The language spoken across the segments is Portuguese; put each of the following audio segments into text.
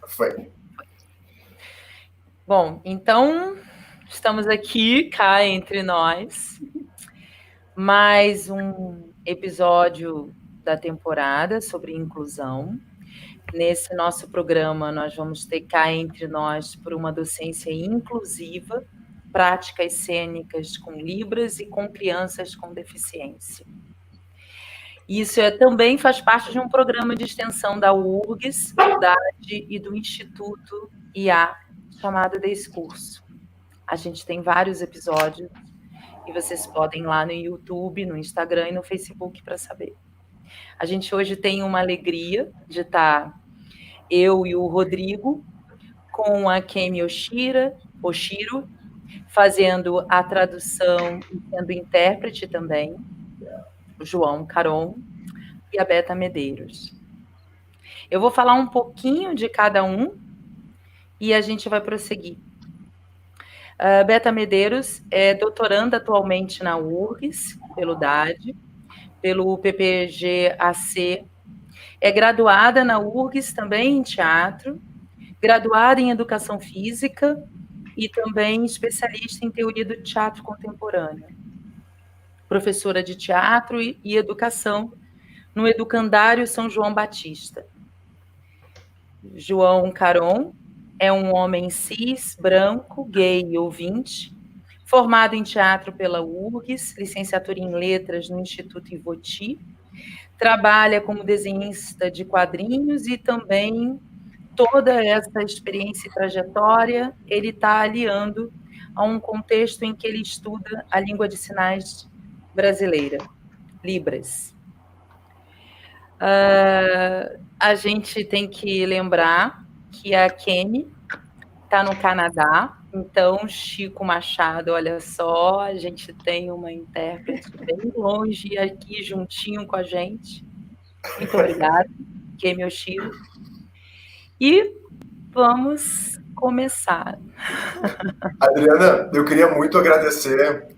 Foi. Bom, então estamos aqui, cá entre nós, mais um episódio da temporada sobre inclusão. Nesse nosso programa, nós vamos ter cá entre nós por uma docência inclusiva, práticas cênicas com Libras e com crianças com deficiência. Isso também faz parte de um programa de extensão da URGS, da UDAD e do Instituto IA, chamado Desse Curso. A gente tem vários episódios e vocês podem ir lá no YouTube, no Instagram e no Facebook para saber. A gente hoje tem uma alegria de estar eu e o Rodrigo com a Kemi Oshiro, fazendo a tradução e sendo intérprete também, o João Caron e a Beta Medeiros. Eu vou falar um pouquinho de cada um e a gente vai prosseguir. A Beta Medeiros é doutoranda atualmente na URGS, pelo DAD, pelo PPG-AC, é graduada na URGS também em teatro, graduada em educação física e também especialista em teoria do teatro contemporâneo. Professora de teatro e educação no Educandário São João Batista. João Caron é um homem cis, branco, gay e ouvinte, formado em teatro pela URGS, licenciatura em letras no Instituto Ivoti, trabalha como desenhista de quadrinhos e também toda essa experiência e trajetória ele está aliando a um contexto em que ele estuda a língua de sinais brasileira, Libras. A gente tem que lembrar que a Kemi está no Canadá, então Chico Machado, olha só, a gente tem uma intérprete bem longe aqui juntinho com a gente. Muito obrigada, Kemi Oshiro. E vamos começar. Adriana, eu queria muito agradecer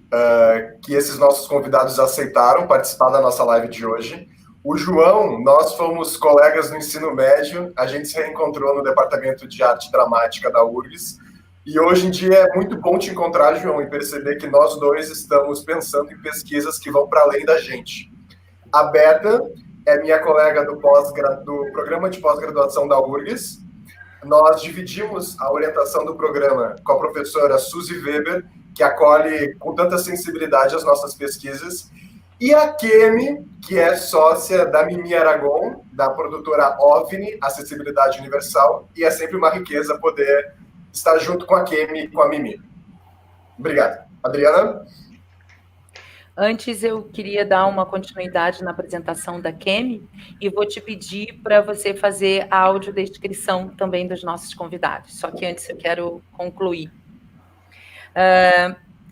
que esses nossos convidados aceitaram participar da nossa live de hoje. O João, nós fomos colegas no ensino médio, a gente se reencontrou no Departamento de Arte Dramática da URGS, e hoje em dia é muito bom te encontrar, João, e perceber que nós dois estamos pensando em pesquisas que vão para além da gente. A Beta é minha colega do programa de pós-graduação da URGS. Nós dividimos a orientação do programa com a professora Suzy Weber, que acolhe com tanta sensibilidade as nossas pesquisas, e a Kemi, que é sócia da Mimi Aragon, da produtora OVNI, Acessibilidade Universal, e é sempre uma riqueza poder estar junto com a Kemi e com a Mimi. Obrigado. Adriana? Antes, eu queria dar uma continuidade na apresentação da Kemi e vou te pedir para você fazer a audiodescrição também dos nossos convidados. Só que antes eu quero concluir.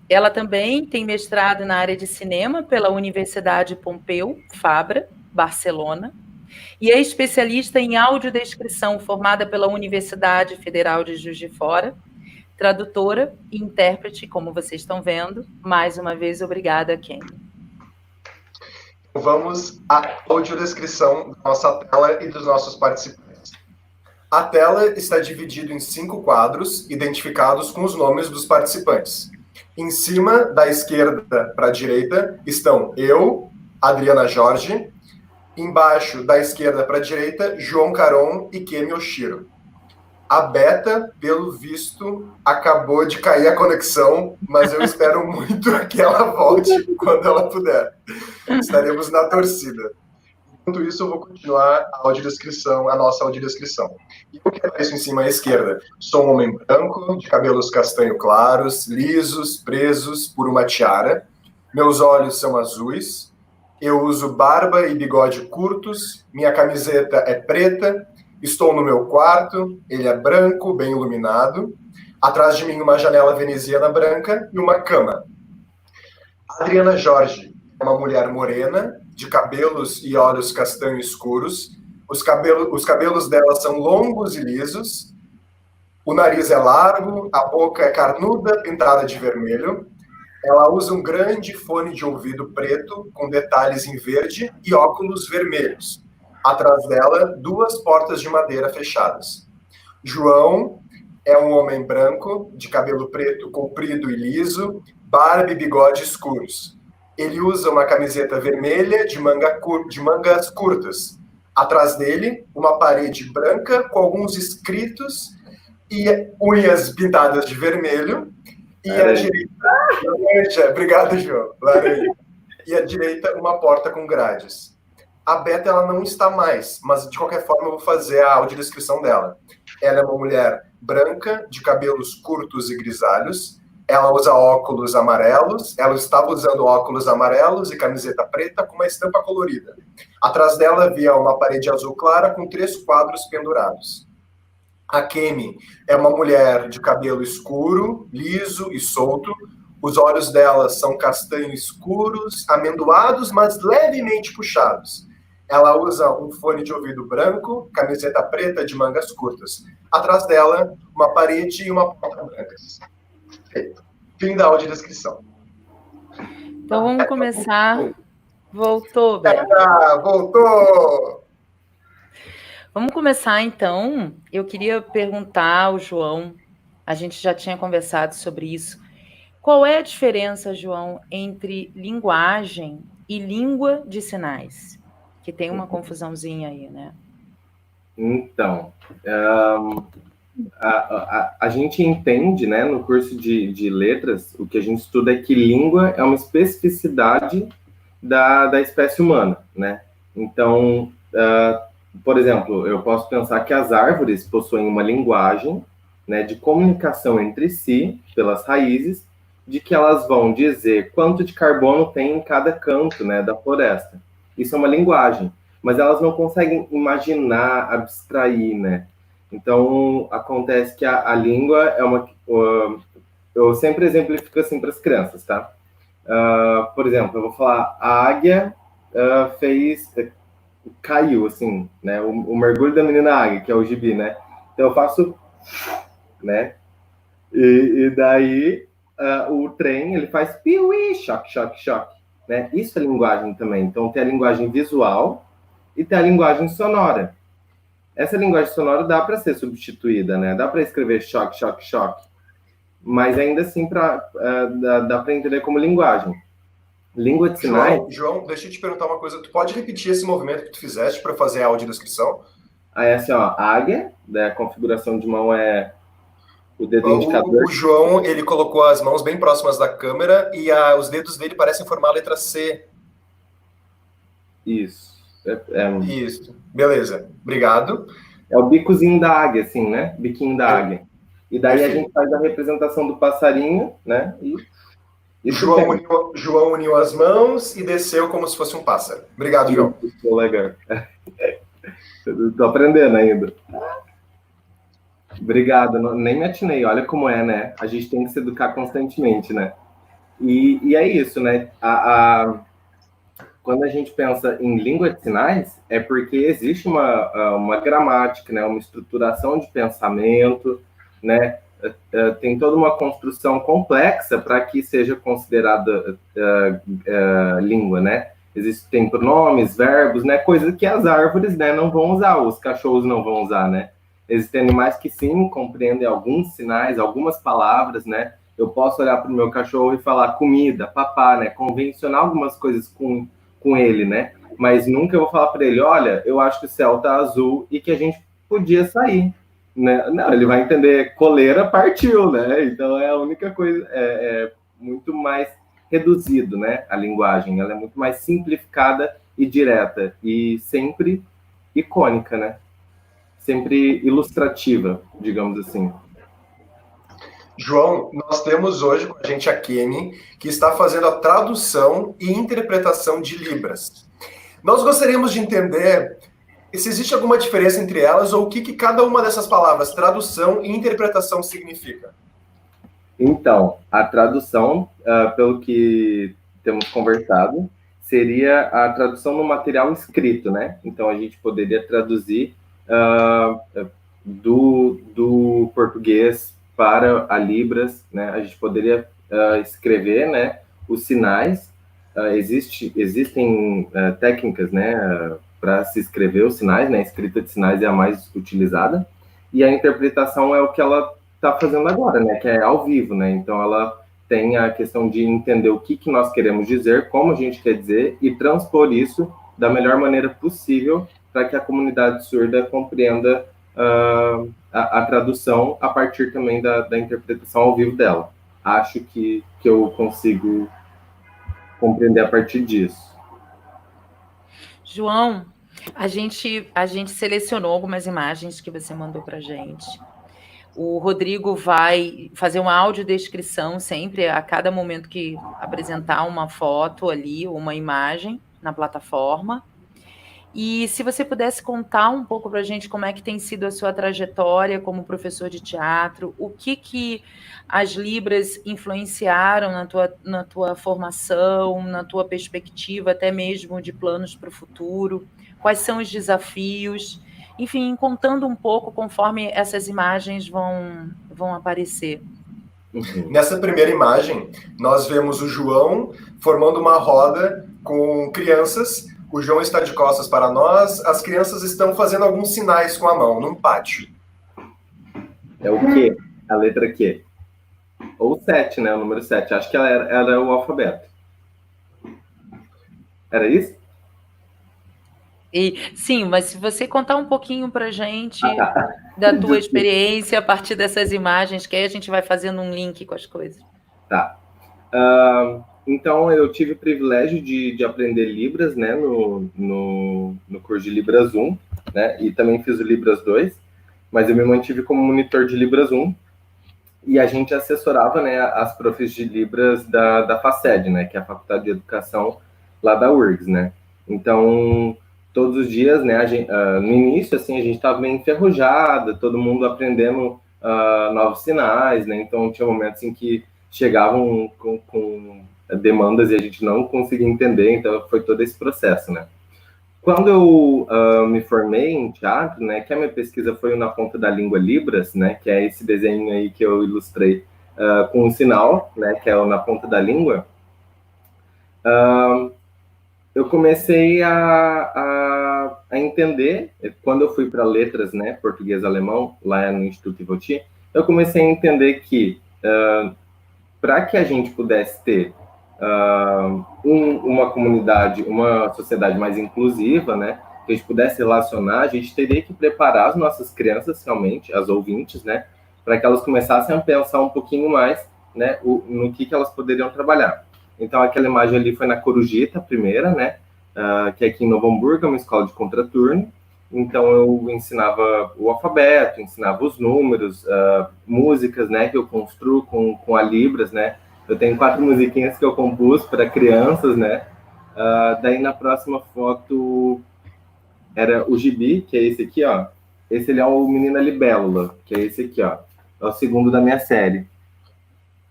Ela também tem mestrado na área de cinema pela Universidade Pompeu Fabra, Barcelona, e é especialista em audiodescrição formada pela Universidade Federal de Juiz de Fora, tradutora e intérprete, como vocês estão vendo. Mais uma vez, obrigada, Kemi. Vamos à audiodescrição da nossa tela e dos nossos participantes. A tela está dividida em 5 quadros, identificados com os nomes dos participantes. Em cima, da esquerda para a direita, estão eu, Adriana Jorge. Embaixo, da esquerda para a direita, João Caron e Kemi Oshiro. A Beta, pelo visto, acabou de cair a conexão, mas eu espero muito que ela volte quando ela puder. Estaremos na torcida. Enquanto isso, eu vou continuar a nossa audiodescrição. E o que aparece em cima à esquerda? Sou um homem branco, de cabelos castanho claros, lisos, presos por uma tiara. Meus olhos são azuis. Eu uso barba e bigode curtos. Minha camiseta é preta. Estou no meu quarto. Ele é branco, bem iluminado. Atrás de mim, uma janela veneziana branca e uma cama. Adriana Jorge é uma mulher morena, de cabelos e olhos castanho escuros. Os cabelos dela são longos e lisos. O nariz é largo, a boca é carnuda, pintada de vermelho. Ela usa um grande fone de ouvido preto, com detalhes em verde, e óculos vermelhos. Atrás dela, 2 portas de madeira fechadas. João é um homem branco, de cabelo preto comprido e liso, barba e bigode escuros. Ele usa uma camiseta vermelha de mangas curtas. Atrás dele, uma parede branca com alguns escritos e unhas pintadas de vermelho. E à direita, laranja. Obrigado, João. Laranja. E à direita, uma porta com grades. A Beta, ela não está mais, mas de qualquer forma eu vou fazer a audiodescrição dela. Ela é uma mulher branca, de cabelos curtos e grisalhos. Ela usa óculos amarelos. Ela estava usando óculos amarelos e camiseta preta com uma estampa colorida. Atrás dela havia uma parede azul clara com 3 quadros pendurados. A Kemi é uma mulher de cabelo escuro, liso e solto. Os olhos dela são castanho escuros, amendoados, mas levemente puxados. Ela usa um fone de ouvido branco, camiseta preta de mangas curtas. Atrás dela, uma parede e uma porta brancas. Fim da audiodescrição. Então vamos começar. Voltou, Beto. Voltou! Vamos começar então. Eu queria perguntar ao João, a gente já tinha conversado sobre isso. Qual é a diferença, João, entre linguagem e língua de sinais? Que tem uma confusãozinha aí, né? Então, a gente entende, né, no curso de letras, o que a gente estuda é que língua é uma especificidade da espécie humana, né? Então, por exemplo, eu posso pensar que as árvores possuem uma linguagem, né, de comunicação entre si, pelas raízes, de que elas vão dizer quanto de carbono tem em cada canto, né, da floresta. Isso é uma linguagem, mas elas não conseguem imaginar, abstrair, né? Então, acontece que a língua é uma... eu sempre exemplifico assim para as crianças, tá? Por exemplo, eu vou falar, a águia caiu, assim, né? O mergulho da menina águia, que é o gibi, né? Então, eu faço, né? E daí, o trem, ele faz piuí, choque, choque, choque, né? Isso é linguagem também. Então, tem a linguagem visual e tem a linguagem sonora. Essa linguagem sonora dá para ser substituída, né? Dá para escrever choque, choque, choque. Mas ainda assim dá para entender como linguagem. Língua de sinais... João, deixa eu te perguntar uma coisa. Tu pode repetir esse movimento que tu fizeste para fazer a audiodescrição? Aí assim, ó, águia, né? A configuração de mão é o dedo indicador. O João, ele colocou as mãos bem próximas da câmera e os dedos dele parecem formar a letra C. Isso. Isso. Beleza. Obrigado. É o bicozinho da águia, assim, né? Biquinho da águia. E daí a gente faz a representação do passarinho, né? João uniu as mãos e desceu como se fosse um pássaro. Obrigado, João. Legal. Tô aprendendo ainda. Obrigado. Nem me atinei. Olha como é, né? A gente tem que se educar constantemente, né? E é isso, né? Quando a gente pensa em língua de sinais, é porque existe uma gramática, né? Uma estruturação de pensamento, né? Tem toda uma construção complexa para que seja considerada língua, né? Existem pronomes, verbos, né? Coisas que as árvores, né, não vão usar, os cachorros não vão usar, né? Existem animais que sim compreendem alguns sinais, algumas palavras, né? Eu posso olhar para o meu cachorro e falar comida, papá, né? Convencionar algumas coisas com ele, né? Mas nunca eu vou falar para ele, olha, eu acho que o céu tá azul e que a gente podia sair. Né? Não, ele vai entender coleira partiu, né? Então é a única coisa, é muito mais reduzido, né? A linguagem, ela é muito mais simplificada e direta e sempre icônica, né? Sempre ilustrativa, digamos assim. João, nós temos hoje com a gente a Kemi, que está fazendo a tradução e interpretação de Libras. Nós gostaríamos de entender se existe alguma diferença entre elas ou o que cada uma dessas palavras, tradução e interpretação, significa. Então, a tradução, pelo que temos conversado, seria a tradução no material escrito, né? Então, a gente poderia traduzir do português para a Libras, né? A gente poderia escrever, né, os sinais. Existem técnicas, né, para se escrever os sinais, né? A escrita de sinais é a mais utilizada. e a interpretação é o que ela está fazendo agora, né? Que é ao vivo, né? Então ela tem a questão de entender o que nós queremos dizer, como a gente quer dizer, e transpor isso da melhor maneira possível para que a comunidade surda compreenda a tradução a partir também da interpretação ao vivo dela. Acho que eu consigo compreender a partir disso. João, a gente selecionou algumas imagens que você mandou para a gente. O Rodrigo vai fazer uma audiodescrição sempre, a cada momento que apresentar uma foto ali, ou uma imagem na plataforma. E se você pudesse contar um pouco para a gente como é que tem sido a sua trajetória como professor de teatro, o que as Libras influenciaram na tua formação, na tua perspectiva, até mesmo de planos para o futuro, quais são os desafios, enfim, contando um pouco conforme essas imagens vão aparecer. Nessa primeira imagem, nós vemos o João formando uma roda com crianças. O João está de costas para nós, as crianças estão fazendo alguns sinais com a mão, num pátio. É o Q, a letra Q. Ou 7, né? O número 7. Acho que ela era o alfabeto. Era isso? Sim, mas se você contar um pouquinho para a gente da tua experiência a partir dessas imagens, que aí a gente vai fazendo um link com as coisas. Tá. Então, eu tive o privilégio de aprender Libras, né, no curso de Libras 1, né, e também fiz o Libras 2, mas eu me mantive como monitor de Libras 1, e a gente assessorava, né, as profs de Libras da FACED, né, que é a Faculdade de Educação lá da URGS, né. Então, todos os dias, né, no início, assim, a gente estava bem enferrujada, todo mundo aprendendo novos sinais, né, então tinha momentos em que chegavam com demandas e a gente não conseguia entender, então foi todo esse processo, né. Quando eu me formei em teatro, né, que a minha pesquisa foi na ponta da língua Libras, né, que é esse desenho aí que eu ilustrei com um sinal, né, que é o na ponta da língua, eu comecei a entender, quando eu fui para letras, né, português e alemão, lá no Instituto Ivoti, eu comecei a entender que para que a gente pudesse ter uma comunidade, uma sociedade mais inclusiva, né, que a gente pudesse relacionar, a gente teria que preparar as nossas crianças, realmente, as ouvintes, né, para que elas começassem a pensar um pouquinho mais, né, no que elas poderiam trabalhar. Então, aquela imagem ali foi na Corujita, a primeira, né, que é aqui em Novo Hamburgo, é uma escola de contraturno. Então, eu ensinava o alfabeto, ensinava os números, músicas, né, que eu construo com a Libras, né. Eu tenho 4 musiquinhas que eu compus para crianças, né. Daí, na próxima foto, era o Gibi, que é esse aqui, ó. Esse ele é o Menina Libélula, que é esse aqui, ó. É o segundo da minha série.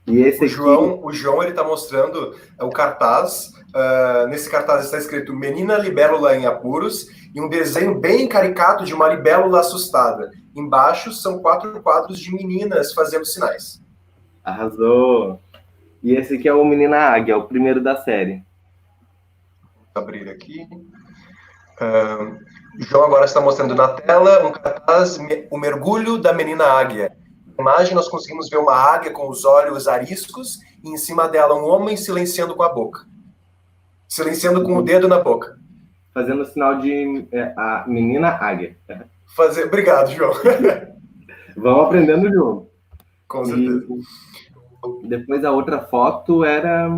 E esse o João ele está mostrando o cartaz. Nesse cartaz está escrito Menina Libélula em Apuros e um desenho bem caricato de uma libélula assustada. Embaixo são 4 quadros de meninas fazendo sinais. Arrasou! E esse aqui é o Menina Águia, o primeiro da série. Vou abrir aqui. O João agora está mostrando na tela um cartaz, o mergulho da Menina Águia. Na imagem nós conseguimos ver uma águia com os olhos ariscos e em cima dela um homem silenciando com a boca. Silenciando com o dedo na boca. Fazendo o sinal de a Menina Águia. Obrigado, João. Vamos aprendendo junto. Com certeza. E depois a outra foto era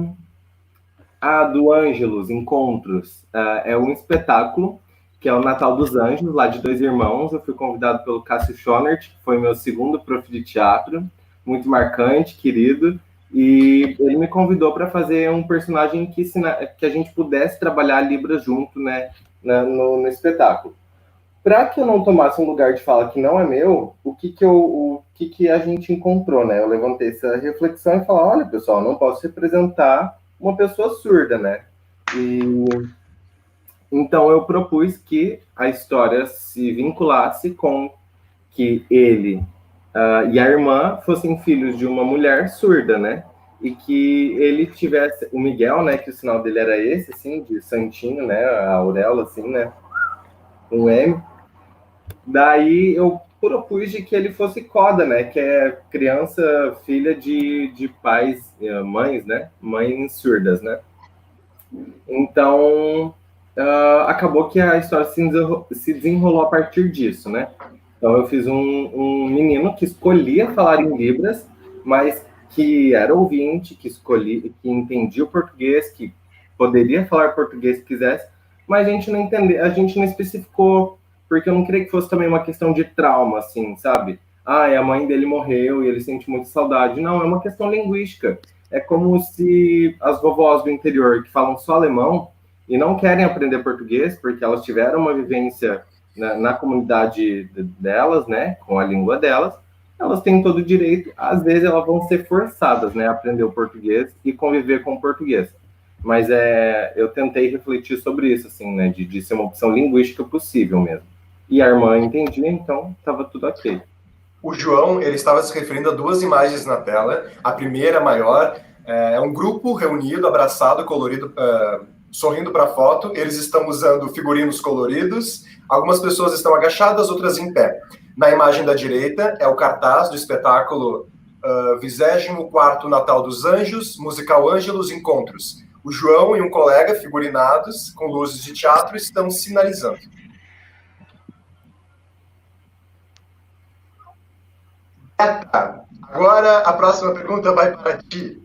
a do Ângelos, Encontros. É um espetáculo que é o Natal dos Anjos, lá de 2 irmãos. Eu fui convidado pelo Cássio Schonert, que foi meu segundo prof de teatro, muito marcante, querido, e ele me convidou para fazer um personagem que a gente pudesse trabalhar Libras junto, né, no espetáculo. Para que eu não tomasse um lugar de fala que não é meu, o que a gente encontrou, né? Eu levantei essa reflexão e falei, olha, pessoal, não posso representar uma pessoa surda, né? Então, eu propus que a história se vinculasse com que ele e a irmã fossem filhos de uma mulher surda, né? E que ele tivesse... O Miguel, né? Que o sinal dele era esse, assim, de santinho, né? A auréola, assim, né? Um M. Daí, eu propus de que ele fosse CODA, né? Que é criança, filha de pais, mães, né? Mães surdas, né? Então, acabou que a história se desenrolou a partir disso, né? Então, eu fiz um menino que escolhia falar em Libras, mas que era ouvinte, que entendia o português, que poderia falar português se quisesse, mas a gente não especificou, porque eu não queria que fosse também uma questão de trauma, assim, sabe? A mãe dele morreu e ele sente muita saudade. Não, é uma questão linguística. É como se as vovós do interior que falam só alemão e não querem aprender português, porque elas tiveram uma vivência na comunidade delas, né, com a língua delas, elas têm todo o direito, às vezes elas vão ser forçadas, né, a aprender o português e conviver com o português. Mas eu tentei refletir sobre isso, assim, né, de ser uma opção linguística possível mesmo. E a irmã entendia, então estava tudo ok. O João, ele estava se referindo a duas imagens na tela. A primeira, maior, é um grupo reunido, abraçado, colorido, sorrindo para a foto. Eles estão usando figurinos coloridos. Algumas pessoas estão agachadas, outras em pé. Na imagem da direita é o cartaz do espetáculo 24º Natal dos Anjos, musical Ângelos Encontros. O João e um colega, figurinados, com luzes de teatro, estão sinalizando. Agora a próxima pergunta vai para ti.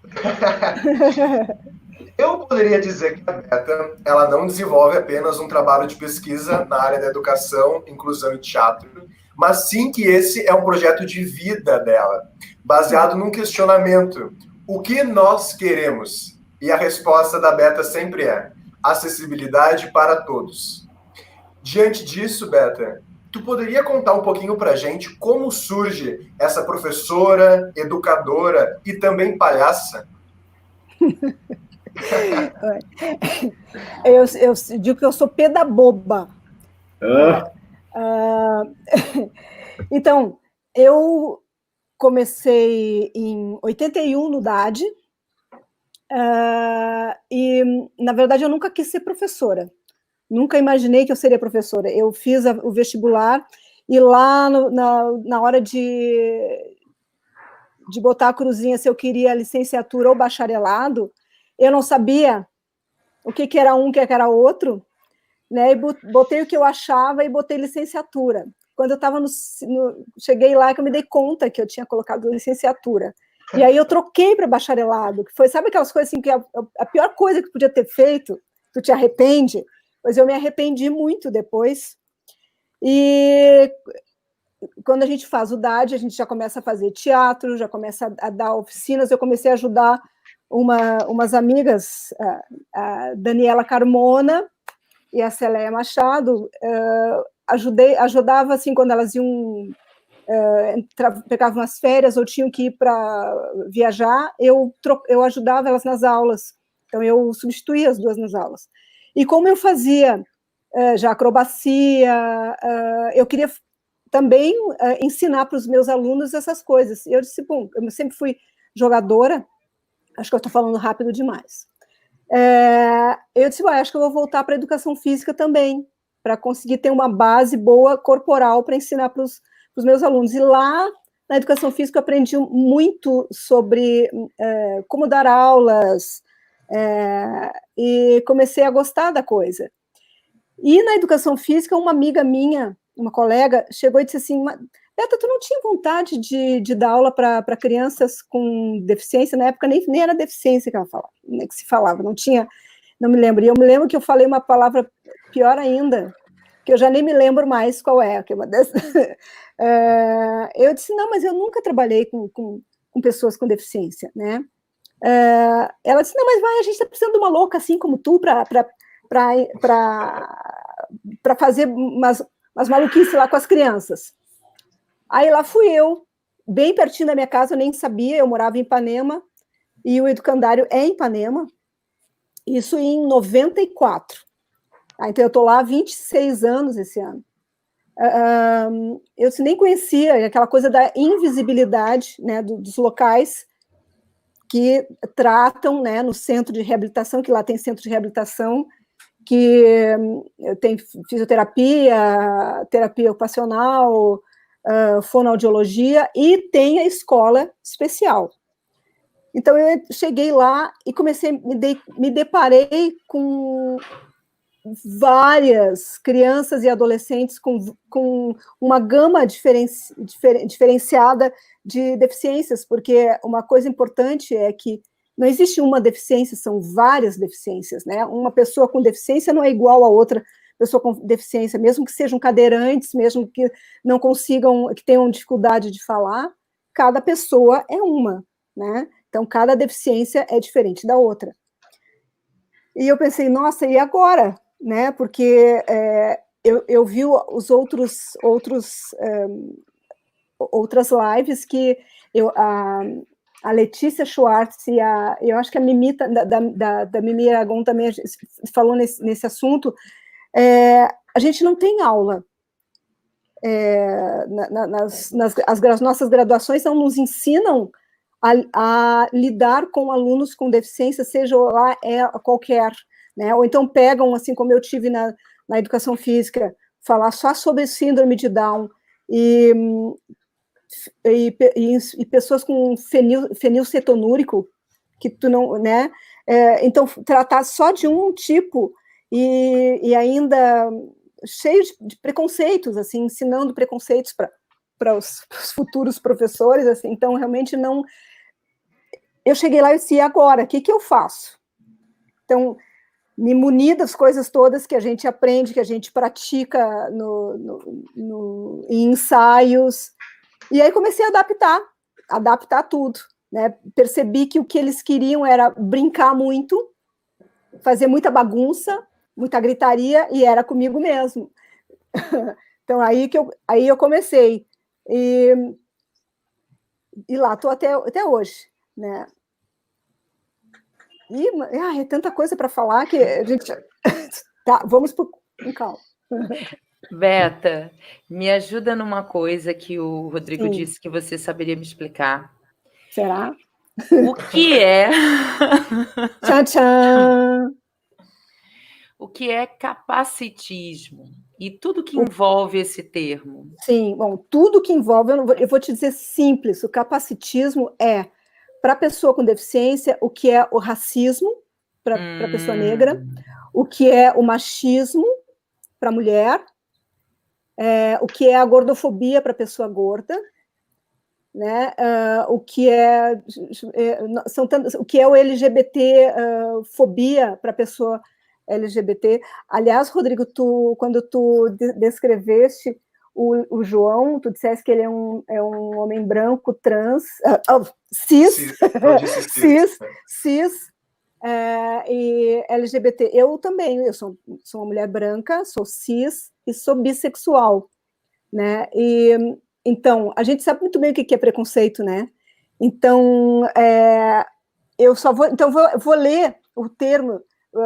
Eu poderia dizer que a Beta, ela não desenvolve apenas um trabalho de pesquisa na área da educação, inclusão e teatro, mas sim que esse é um projeto de vida dela, baseado num questionamento: o que nós queremos? E a resposta da Beta sempre é acessibilidade para todos. Diante disso, Beta, tu poderia contar um pouquinho pra gente como surge essa professora, educadora e também palhaça? Eu digo que eu sou pedaboba. Então, eu comecei em 81 no DAD, e, na verdade, eu nunca quis ser professora. Nunca imaginei que eu seria professora. Eu fiz o vestibular e lá na hora de botar a cruzinha se eu queria licenciatura ou bacharelado, eu não sabia o que era um, o que era outro, né? E botei o que eu achava e botei licenciatura. Quando eu estava cheguei lá que eu me dei conta que eu tinha colocado licenciatura. E aí eu troquei para bacharelado, que foi, sabe aquelas coisas assim, que a pior coisa que podia ter feito, tu te arrepende? Pois eu me arrependi muito depois. E quando a gente faz o DAD, a gente já começa a fazer teatro, já começa a dar oficinas. Eu comecei a ajudar umas amigas, a Daniela Carmona e a Célia Machado. Ajudava assim quando elas iam pegavam umas férias ou tinham que ir para viajar, eu ajudava elas nas aulas. Então eu substituía as duas nas aulas. E como eu fazia já acrobacia, eu queria também ensinar para os meus alunos essas coisas. Eu disse, bom, eu sempre fui jogadora, acho que eu estou falando rápido demais. Eu disse, acho que eu vou voltar para a educação física também, para conseguir ter uma base boa corporal para ensinar para os meus alunos. E lá, na educação física, eu aprendi muito sobre como dar aulas, e comecei a gostar da coisa. E na educação física, uma amiga minha, uma colega, chegou e disse assim, Beta, tu não tinha vontade de dar aula para crianças com deficiência? Na época nem era deficiência que ela falava, né, que se falava, não me lembro. E eu me lembro que eu falei uma palavra pior ainda, que eu já nem me lembro mais qual é, que é uma dessas. Eu disse, não, mas eu nunca trabalhei com pessoas com deficiência, né? Ela disse, não, mas a gente está precisando de uma louca assim como tu para fazer umas maluquices lá com as crianças. Aí lá fui eu, bem pertinho da minha casa, eu nem sabia, eu morava em Ipanema, e o educandário é em Ipanema, isso em 94. Então eu estou lá há 26 anos esse ano. Eu nem conhecia aquela coisa da invisibilidade, né, dos locais que tratam, né, no centro de reabilitação, que lá tem centro de reabilitação, que tem fisioterapia, terapia ocupacional, fonoaudiologia e tem a escola especial. Então, eu cheguei lá e me deparei com várias crianças e adolescentes com uma gama diferenciada de deficiências, porque uma coisa importante é que não existe uma deficiência, são várias deficiências, né? Uma pessoa com deficiência não é igual a outra pessoa com deficiência, mesmo que sejam cadeirantes, mesmo que não consigam, que tenham dificuldade de falar, cada pessoa é uma, né? Então, cada deficiência é diferente da outra. E eu pensei, nossa, e agora? Né? Porque eu vi outras lives que a Letícia Schwartz e eu acho que a Mimi, da Mimi Aragon também falou nesse assunto. A gente não tem aula. As nossas graduações não nos ensinam a lidar com alunos com deficiência, seja lá qualquer, né? Ou então pegam, assim como eu tive na educação física, falar só sobre síndrome de Down e pessoas com fenilcetonúrico, que tu não, né? Então, tratar só de um tipo e ainda cheio de preconceitos, assim, ensinando preconceitos para os futuros professores, assim. Então, realmente não... Eu cheguei lá e disse, e agora? O que eu faço? Então, me muni das coisas todas que a gente aprende, que a gente pratica em ensaios, e aí comecei a adaptar tudo, né? Percebi que o que eles queriam era brincar muito, fazer muita bagunça, muita gritaria, e era comigo mesmo. Então, aí eu comecei, e lá estou até hoje, né? E é tanta coisa para falar que a gente... Tá, vamos com calma. Beta, me ajuda numa coisa que o Rodrigo Sim. disse que você saberia me explicar. Será? O que é... Tchan, tchan. O que é capacitismo? E tudo que envolve esse termo. Sim, bom, tudo que envolve... Eu vou te dizer simples, o capacitismo é, para a pessoa com deficiência, o que é o racismo, para a pessoa negra, o que é o machismo, para a mulher, o que é a gordofobia para a pessoa gorda, né? O que é o LGBT fobia para a pessoa LGBT. Aliás, Rodrigo, quando tu descreveste o João, tu disseste que ele é um homem branco, trans, cis, cis, e LGBT. Eu também, eu sou uma mulher branca, sou cis e sou bissexual, né? Então, a gente sabe muito bem o que é preconceito, né? Então, eu vou ler o termo,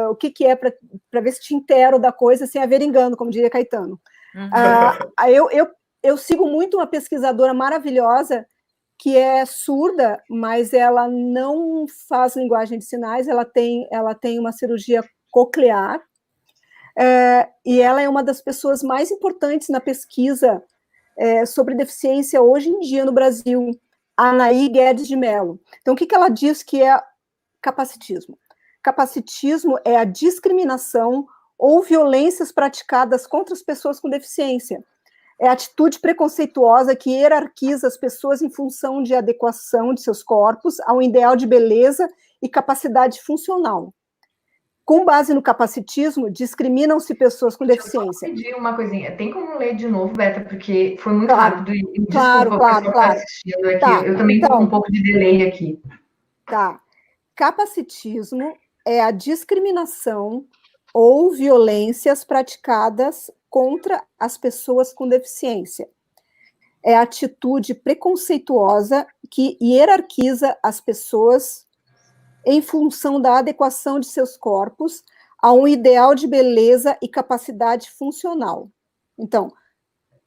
o que é, para ver se te inteiro da coisa sem haver engano, como diria Caetano. Eu sigo muito uma pesquisadora maravilhosa que é surda, mas ela não faz linguagem de sinais, ela tem uma cirurgia coclear, e ela é uma das pessoas mais importantes na pesquisa sobre deficiência hoje em dia no Brasil, Anaí Guedes de Mello. Então, o que ela diz que é capacitismo? Capacitismo é a discriminação ou violências praticadas contra as pessoas com deficiência. É a atitude preconceituosa que hierarquiza as pessoas em função de adequação de seus corpos a um ideal de beleza e capacidade funcional. Com base no capacitismo, discriminam-se pessoas com deficiência. Eu só pedir uma coisinha. Tem como ler de novo, Beta? Porque foi muito Claro, rápido. E desculpa claro, o pessoal que está assistindo aqui. Tá, Eu também estou com um pouco de delay aqui. Tá. Capacitismo é a discriminação ou violências praticadas contra as pessoas com deficiência. É a atitude preconceituosa que hierarquiza as pessoas em função da adequação de seus corpos a um ideal de beleza e capacidade funcional. Então,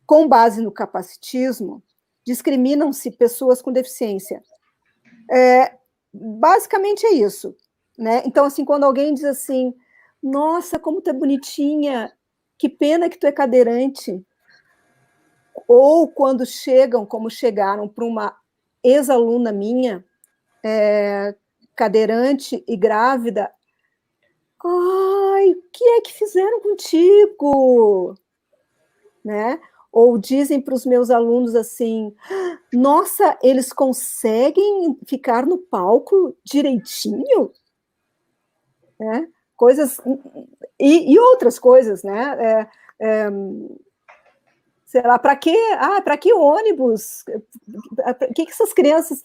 com base no capacitismo, discriminam-se pessoas com deficiência. Basicamente é isso, né? Então, assim, quando alguém diz assim, nossa, como tu é bonitinha, que pena que tu é cadeirante, ou quando chegam, como chegaram para uma ex-aluna minha, cadeirante e grávida, ai, o que é que fizeram contigo? Né? Ou dizem para os meus alunos assim, nossa, eles conseguem ficar no palco direitinho? Né? Coisas, e outras coisas, né? Sei lá, para que ônibus? Para que essas crianças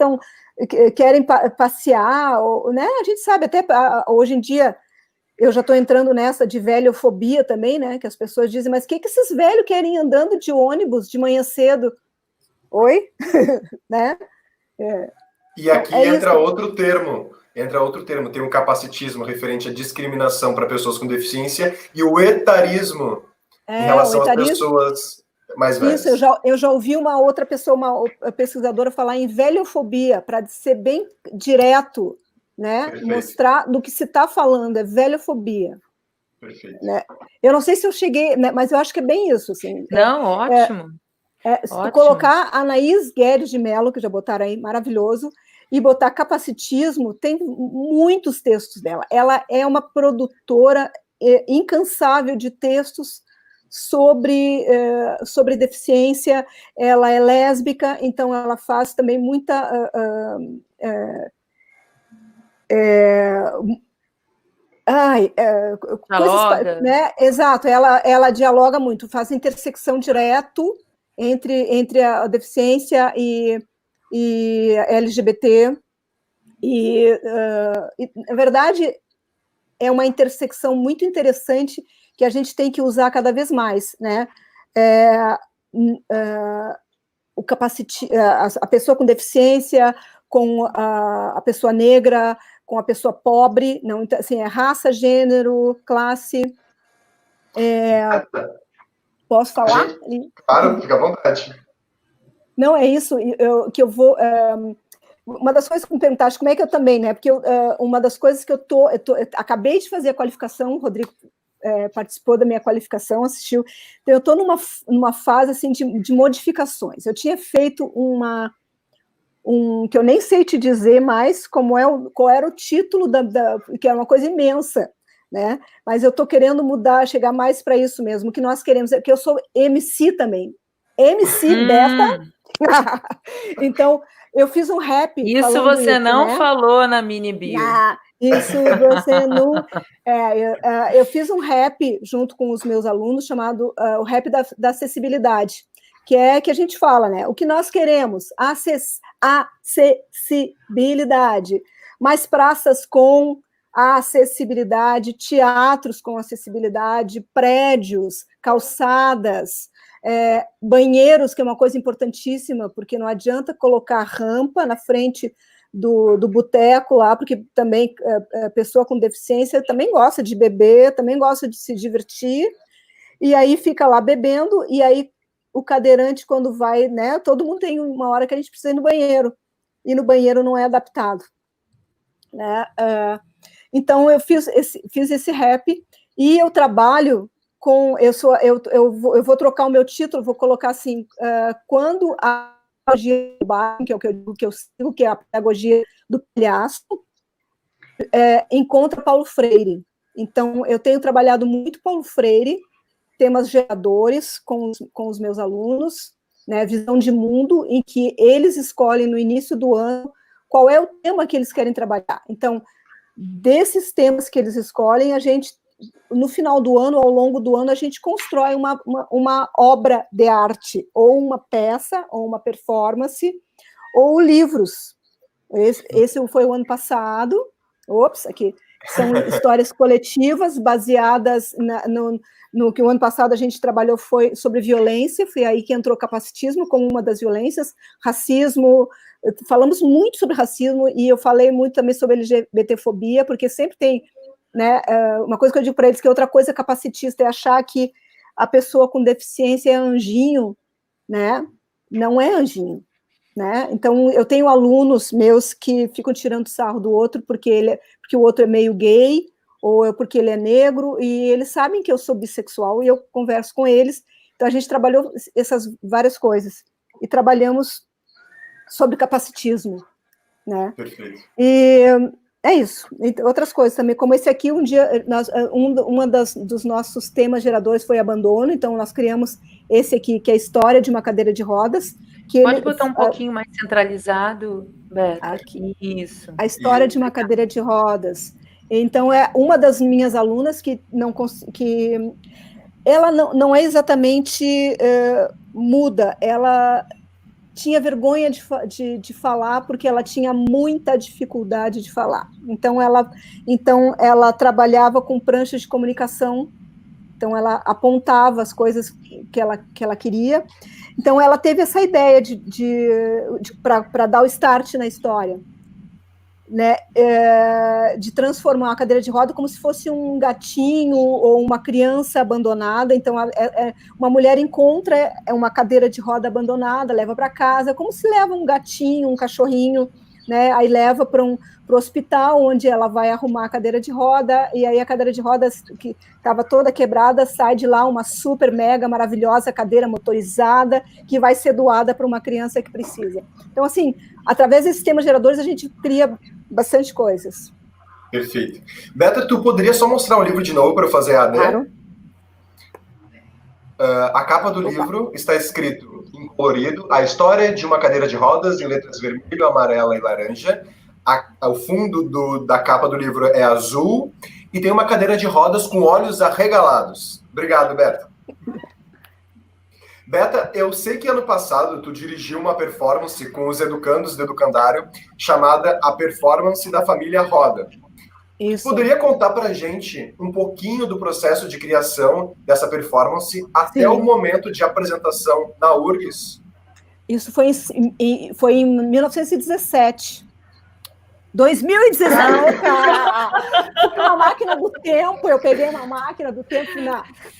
querem passear? Ou, né? A gente sabe, até hoje em dia, eu já estou entrando nessa de velhofobia também, né? Que as pessoas dizem, mas o que esses velhos querem andando de ônibus de manhã cedo? Oi? Né? E aqui entra outro termo. Tem o capacitismo referente à discriminação para pessoas com deficiência e o etarismo em relação às pessoas mais velhas. Isso, eu já ouvi uma outra pessoa, uma pesquisadora, falar em velhofobia, para ser bem direto, né? Perfeito. Mostrar do que se está falando, é velhofobia. Perfeito. Né? Eu não sei se eu cheguei, né, mas eu acho que é bem isso. Assim, não, ótimo. Se tu colocar a Anaís Guedes de Mello, que já botaram aí, maravilhoso, e botar capacitismo, tem muitos textos dela. Ela é uma produtora incansável de textos sobre deficiência. Ela é lésbica, então ela faz também muita... coisas, né? Exato, ela dialoga muito, faz intersecção direto entre a deficiência e LGBT, e na verdade é uma intersecção muito interessante que a gente tem que usar cada vez mais, né? A pessoa com deficiência, com a pessoa negra, com a pessoa pobre, não, assim, é raça, gênero, classe. Posso falar? Claro, fica à vontade. Não, é isso que eu vou... uma das coisas que me perguntaste, como é que eu também, né? Porque uma das coisas que eu acabei de fazer a qualificação, o Rodrigo participou da minha qualificação, assistiu. Então, eu estou numa fase assim, de modificações. Eu tinha feito que eu nem sei te dizer mais qual era o título, que é uma coisa imensa, né? Mas eu estou querendo mudar, chegar mais para isso mesmo, que nós queremos, que eu sou MC também. MC Beta. Então, eu fiz um rap. Isso você não falou na mini bio. Isso você não... eu fiz um rap junto com os meus alunos, chamado o rap da acessibilidade, que é que a gente fala, né? O que nós queremos? Acessibilidade. Mais praças com acessibilidade, teatros com acessibilidade, prédios, calçadas, banheiros, que é uma coisa importantíssima, porque não adianta colocar rampa na frente do boteco lá, porque também a pessoa com deficiência também gosta de beber, também gosta de se divertir, e aí fica lá bebendo, e aí o cadeirante, quando vai, né, todo mundo tem uma hora que a gente precisa ir no banheiro, e no banheiro não é adaptado, né? Então, eu fiz esse rap, e eu trabalho com... Eu vou trocar o meu título, vou colocar assim, quando a pedagogia do bairro, que é o que eu sigo, que é a pedagogia do palhaço, encontra Paulo Freire. Então, eu tenho trabalhado muito Paulo Freire, temas geradores com os meus alunos, né, visão de mundo, em que eles escolhem no início do ano qual é o tema que eles querem trabalhar. Então, desses temas que eles escolhem, a gente, no final do ano, ao longo do ano, a gente constrói uma obra de arte, ou uma peça, ou uma performance, ou livros. Esse foi o ano passado. Aqui. São histórias coletivas baseadas no que o ano passado a gente trabalhou, foi sobre violência, foi aí que entrou capacitismo como uma das violências, racismo, falamos muito sobre racismo, e eu falei muito também sobre LGBTfobia, porque sempre tem, né, uma coisa que eu digo para eles, que outra coisa capacitista é achar que a pessoa com deficiência é anjinho, né? Não é anjinho. Né? Então, eu tenho alunos meus que ficam tirando sarro do outro porque o outro é meio gay, ou porque ele é negro, e eles sabem que eu sou bissexual, e eu converso com eles. Então, a gente trabalhou essas várias coisas. E trabalhamos sobre capacitismo, né? Perfeito. E é isso. E outras coisas também, como esse aqui, um dia, dos nossos temas geradores foi abandono, então nós criamos esse aqui, que é a história de uma cadeira de rodas. Pode botar um pouquinho mais centralizado, Beto? Aqui. Isso. A história de uma cadeira de rodas. Então, é uma das minhas alunas que ela não é exatamente muda, ela tinha vergonha de falar porque ela tinha muita dificuldade de falar. Então ela trabalhava com pranchas de comunicação, então ela apontava as coisas que ela queria. Então ela teve essa ideia para dar o start na história, né, de transformar a cadeira de roda como se fosse um gatinho ou uma criança abandonada. Então, uma mulher encontra uma cadeira de roda abandonada, leva para casa, como se leva um gatinho, um cachorrinho, né, aí leva para o hospital, onde ela vai arrumar a cadeira de roda, e aí a cadeira de rodas, que estava toda quebrada, sai de lá uma super, mega, maravilhosa cadeira motorizada, que vai ser doada para uma criança que precisa. Então, assim, através desses temas geradores, a gente cria bastante coisas. Perfeito. Beta, tu poderia só mostrar o livro de novo para eu fazer a AD? Claro. A capa do livro está escrito em colorido: a história de uma cadeira de rodas, em letras vermelho, amarela e laranja. O fundo da capa do livro é azul e tem uma cadeira de rodas com olhos arregalados. Obrigado, Beta. Beta, eu sei que ano passado tu dirigiu uma performance com os educandos do Educandário chamada A Performance da Família Roda. Isso. Poderia contar para a gente um pouquinho do processo de criação dessa performance até o momento de apresentação na URGS? Isso foi em 1917. 2017. Uma máquina do tempo, eu peguei uma máquina do tempo.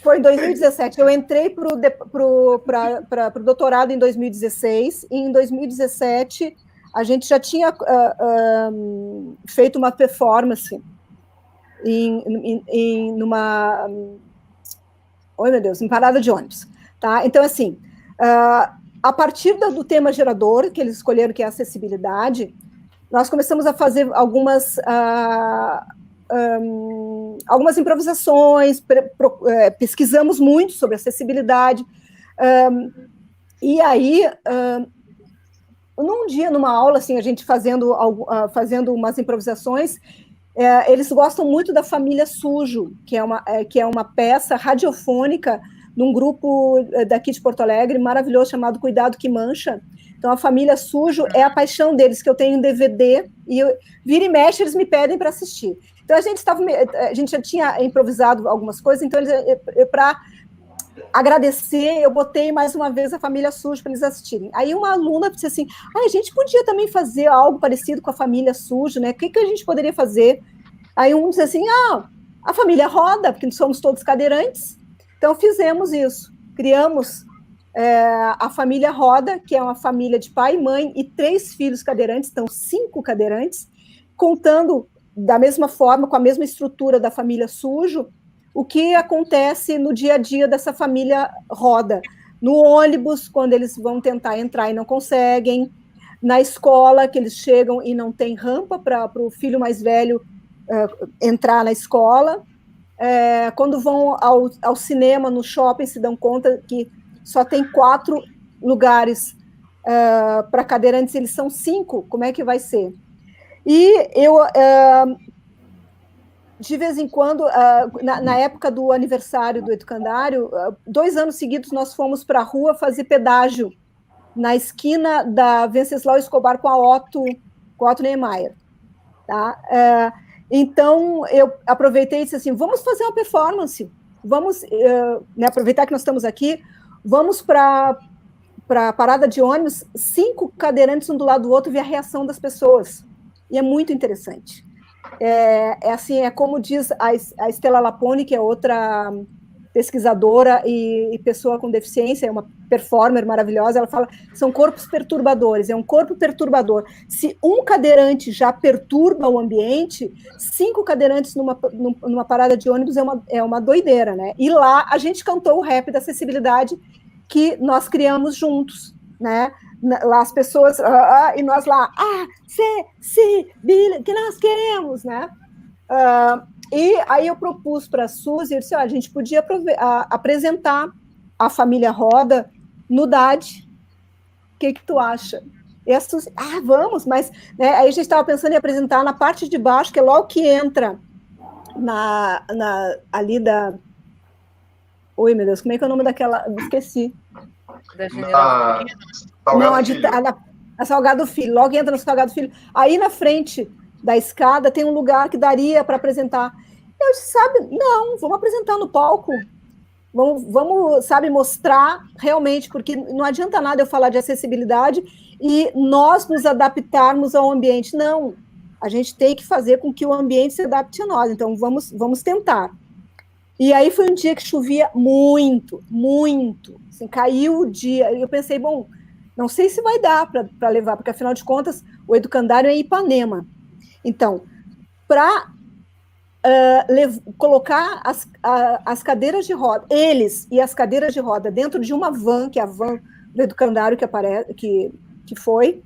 Foi em 2017. Eu entrei para o doutorado em 2016, e em 2017 a gente já tinha feito uma performance numa... Oi, meu Deus, em parada de ônibus. Tá? Então, assim, a partir do tema gerador, que eles escolheram, que é a acessibilidade, nós começamos a fazer algumas improvisações, pesquisamos muito sobre acessibilidade, e aí, num dia, numa aula, assim, a gente fazendo umas improvisações, eles gostam muito da Família Sujo, que é uma peça radiofônica num grupo daqui de Porto Alegre, maravilhoso, chamado Cuidado que Mancha. Então, a Família Sujo é a paixão deles, que eu tenho em DVD, e vira e mexe, eles me pedem para assistir. Então, a gente já tinha improvisado algumas coisas, então, para agradecer, eu botei mais uma vez a Família Sujo para eles assistirem. Aí uma aluna disse assim, a gente podia também fazer algo parecido com a Família Sujo, né? O que a gente poderia fazer? Aí um disse assim, a família roda, porque somos todos cadeirantes. Então, fizemos isso. Criamos a família roda, que é uma família de pai, mãe e 3 filhos cadeirantes, então 5 cadeirantes, contando da mesma forma, com a mesma estrutura da Família Sujo, o que acontece no dia a dia dessa família roda. No ônibus, quando eles vão tentar entrar e não conseguem. Na escola, que eles chegam e não tem rampa para o filho mais velho entrar na escola. Quando vão ao cinema, no shopping, se dão conta que só tem 4 lugares para cadeirantes, eles são 5, como é que vai ser? E eu... de vez em quando, na época do aniversário do Educandário, 2 anos seguidos nós fomos para a rua fazer pedágio na esquina da Venceslau Escobar com a Otto Niemeyer. Tá? Então, eu aproveitei e disse assim, vamos fazer uma performance, vamos aproveitar que nós estamos aqui, vamos para a parada de ônibus, 5 cadeirantes um do lado do outro, ver a reação das pessoas. E é muito interessante. Assim, como diz a Estela Lapone, que é outra pesquisadora e pessoa com deficiência, é uma performer maravilhosa, ela fala, são corpos perturbadores, é um corpo perturbador. Se um cadeirante já perturba o ambiente, 5 cadeirantes numa parada de ônibus é uma doideira, né? E lá a gente cantou o rap da acessibilidade que nós criamos juntos, né? Lá as pessoas, e nós lá, que nós queremos, né? E aí eu propus para a Suzy, eu disse, a gente podia apresentar a família Roda no DAD. O que tu acha? E a Suzy, vamos, mas né, aí a gente estava pensando em apresentar na parte de baixo, que é logo que entra ali da... Oi, meu Deus, como é que é o nome daquela... Esqueci. Da General Não, a Salgado Filho, logo entra no Salgado Filho. Aí na frente da escada tem um lugar que daria para apresentar. Eu disse, não, vamos apresentar no palco. Vamos, mostrar realmente, porque não adianta nada eu falar de acessibilidade e nós nos adaptarmos ao ambiente. Não, a gente tem que fazer com que o ambiente se adapte a nós. Então, vamos tentar. E aí foi um dia que chovia muito, muito. Assim, caiu o dia. E eu pensei, bom, não sei se vai dar para levar, porque, afinal de contas, o educandário é em Ipanema. Então, para colocar as cadeiras de roda, eles e as cadeiras de roda dentro de uma van, que é a van do educandário que foi,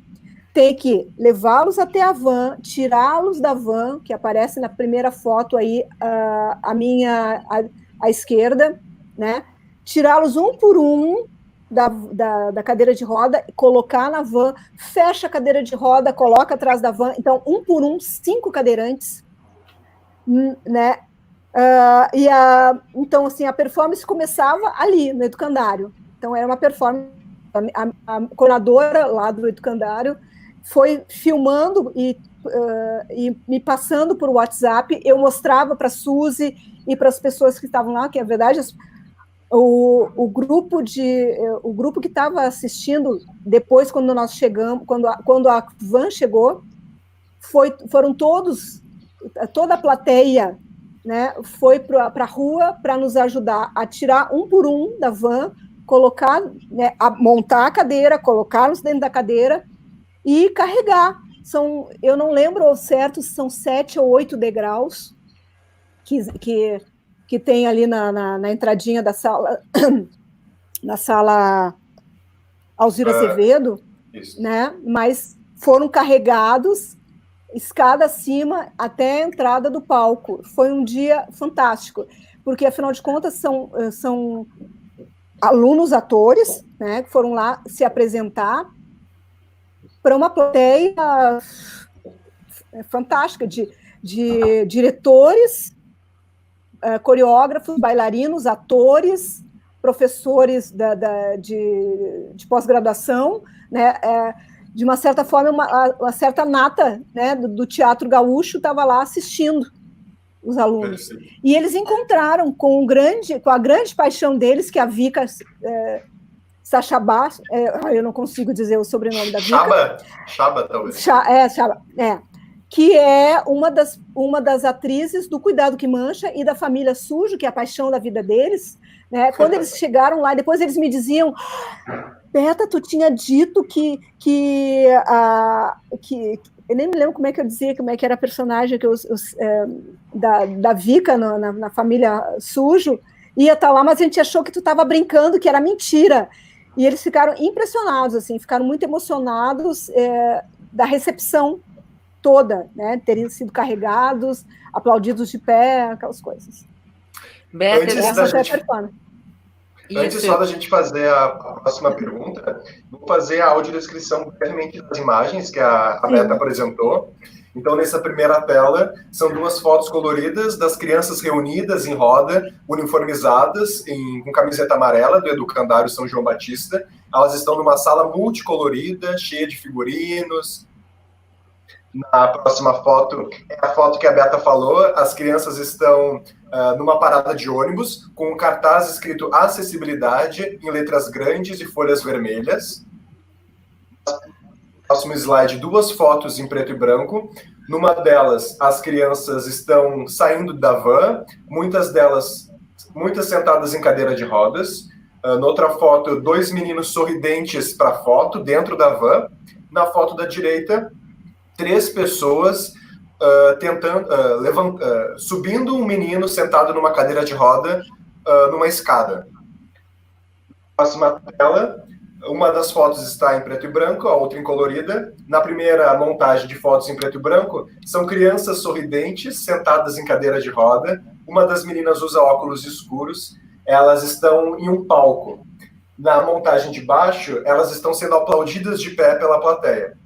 tem que levá-los até a van, tirá-los da van, que aparece na primeira foto aí, à esquerda, né? Tirá-los um por um da cadeira de roda, colocar na van, fecha a cadeira de roda, coloca atrás da van, então, um por um, 5 cadeirantes, né? Então, assim, a performance começava ali, no educandário. Então, era uma performance, a coordenadora lá do educandário foi filmando e me passando por WhatsApp, eu mostrava para a Suzy e para as pessoas que estavam lá, que, na verdade, o grupo que estava assistindo, depois, quando nós chegamos, quando a van chegou, foram toda a plateia, né, foi para a rua para nos ajudar a tirar um por um da van, colocar, né, montar a cadeira, colocá-los dentro da cadeira e carregar. Eu não lembro ao certo se são 7 ou 8 degraus que tem ali na entradinha da sala, na sala Alzira Azevedo, né? Mas foram carregados escada acima até a entrada do palco. Foi um dia fantástico, porque, afinal de contas, são alunos atores, né, que foram lá se apresentar para uma plateia fantástica de diretores, coreógrafos, bailarinos, atores, professores de pós-graduação, né, de uma certa forma, uma certa nata, né, do Teatro Gaúcho estava lá assistindo os alunos. E eles encontraram com a grande paixão deles, que é a Vika Sachabá, eu não consigo dizer o sobrenome da Vika. Chaba, talvez. Chaba, que é uma das atrizes do Cuidado que Mancha e da Família Sujo, que é a paixão da vida deles, né? Quando eles chegaram lá, depois eles me diziam: Beta, tu tinha dito que eu nem me lembro como é que eu dizia, como é que era a personagem da Vika na Família Sujo, ia estar lá, mas a gente achou que tu estava brincando, que era mentira. E eles ficaram impressionados, assim, ficaram muito emocionados da recepção toda, né? Terem sido carregados, aplaudidos de pé, aquelas coisas. Beta, Antes só da gente fazer a próxima pergunta, vou fazer a audiodescrição brevemente das imagens que a Beta apresentou. Então, nessa primeira tela, são 2 fotos coloridas das crianças reunidas em roda, uniformizadas, com camiseta amarela do Educandário São João Batista. Elas estão numa sala multicolorida, cheia de figurinos. Na próxima foto, é a foto que a Beta falou, as crianças estão numa parada de ônibus, com um cartaz escrito acessibilidade, em letras grandes e folhas vermelhas. Próximo slide, 2 fotos em preto e branco. Numa delas, as crianças estão saindo da van, muitas delas muitas sentadas em cadeira de rodas. Noutra foto, 2 meninos sorridentes para a foto, dentro da van. Na foto da direita, 3 pessoas subindo um menino sentado numa cadeira de roda numa escada. Próxima tela, uma das fotos está em preto e branco, a outra em colorida. Na primeira montagem de fotos em preto e branco, são crianças sorridentes sentadas em cadeira de roda. Uma das meninas usa óculos escuros. Elas estão em um palco. Na montagem de baixo, elas estão sendo aplaudidas de pé pela plateia.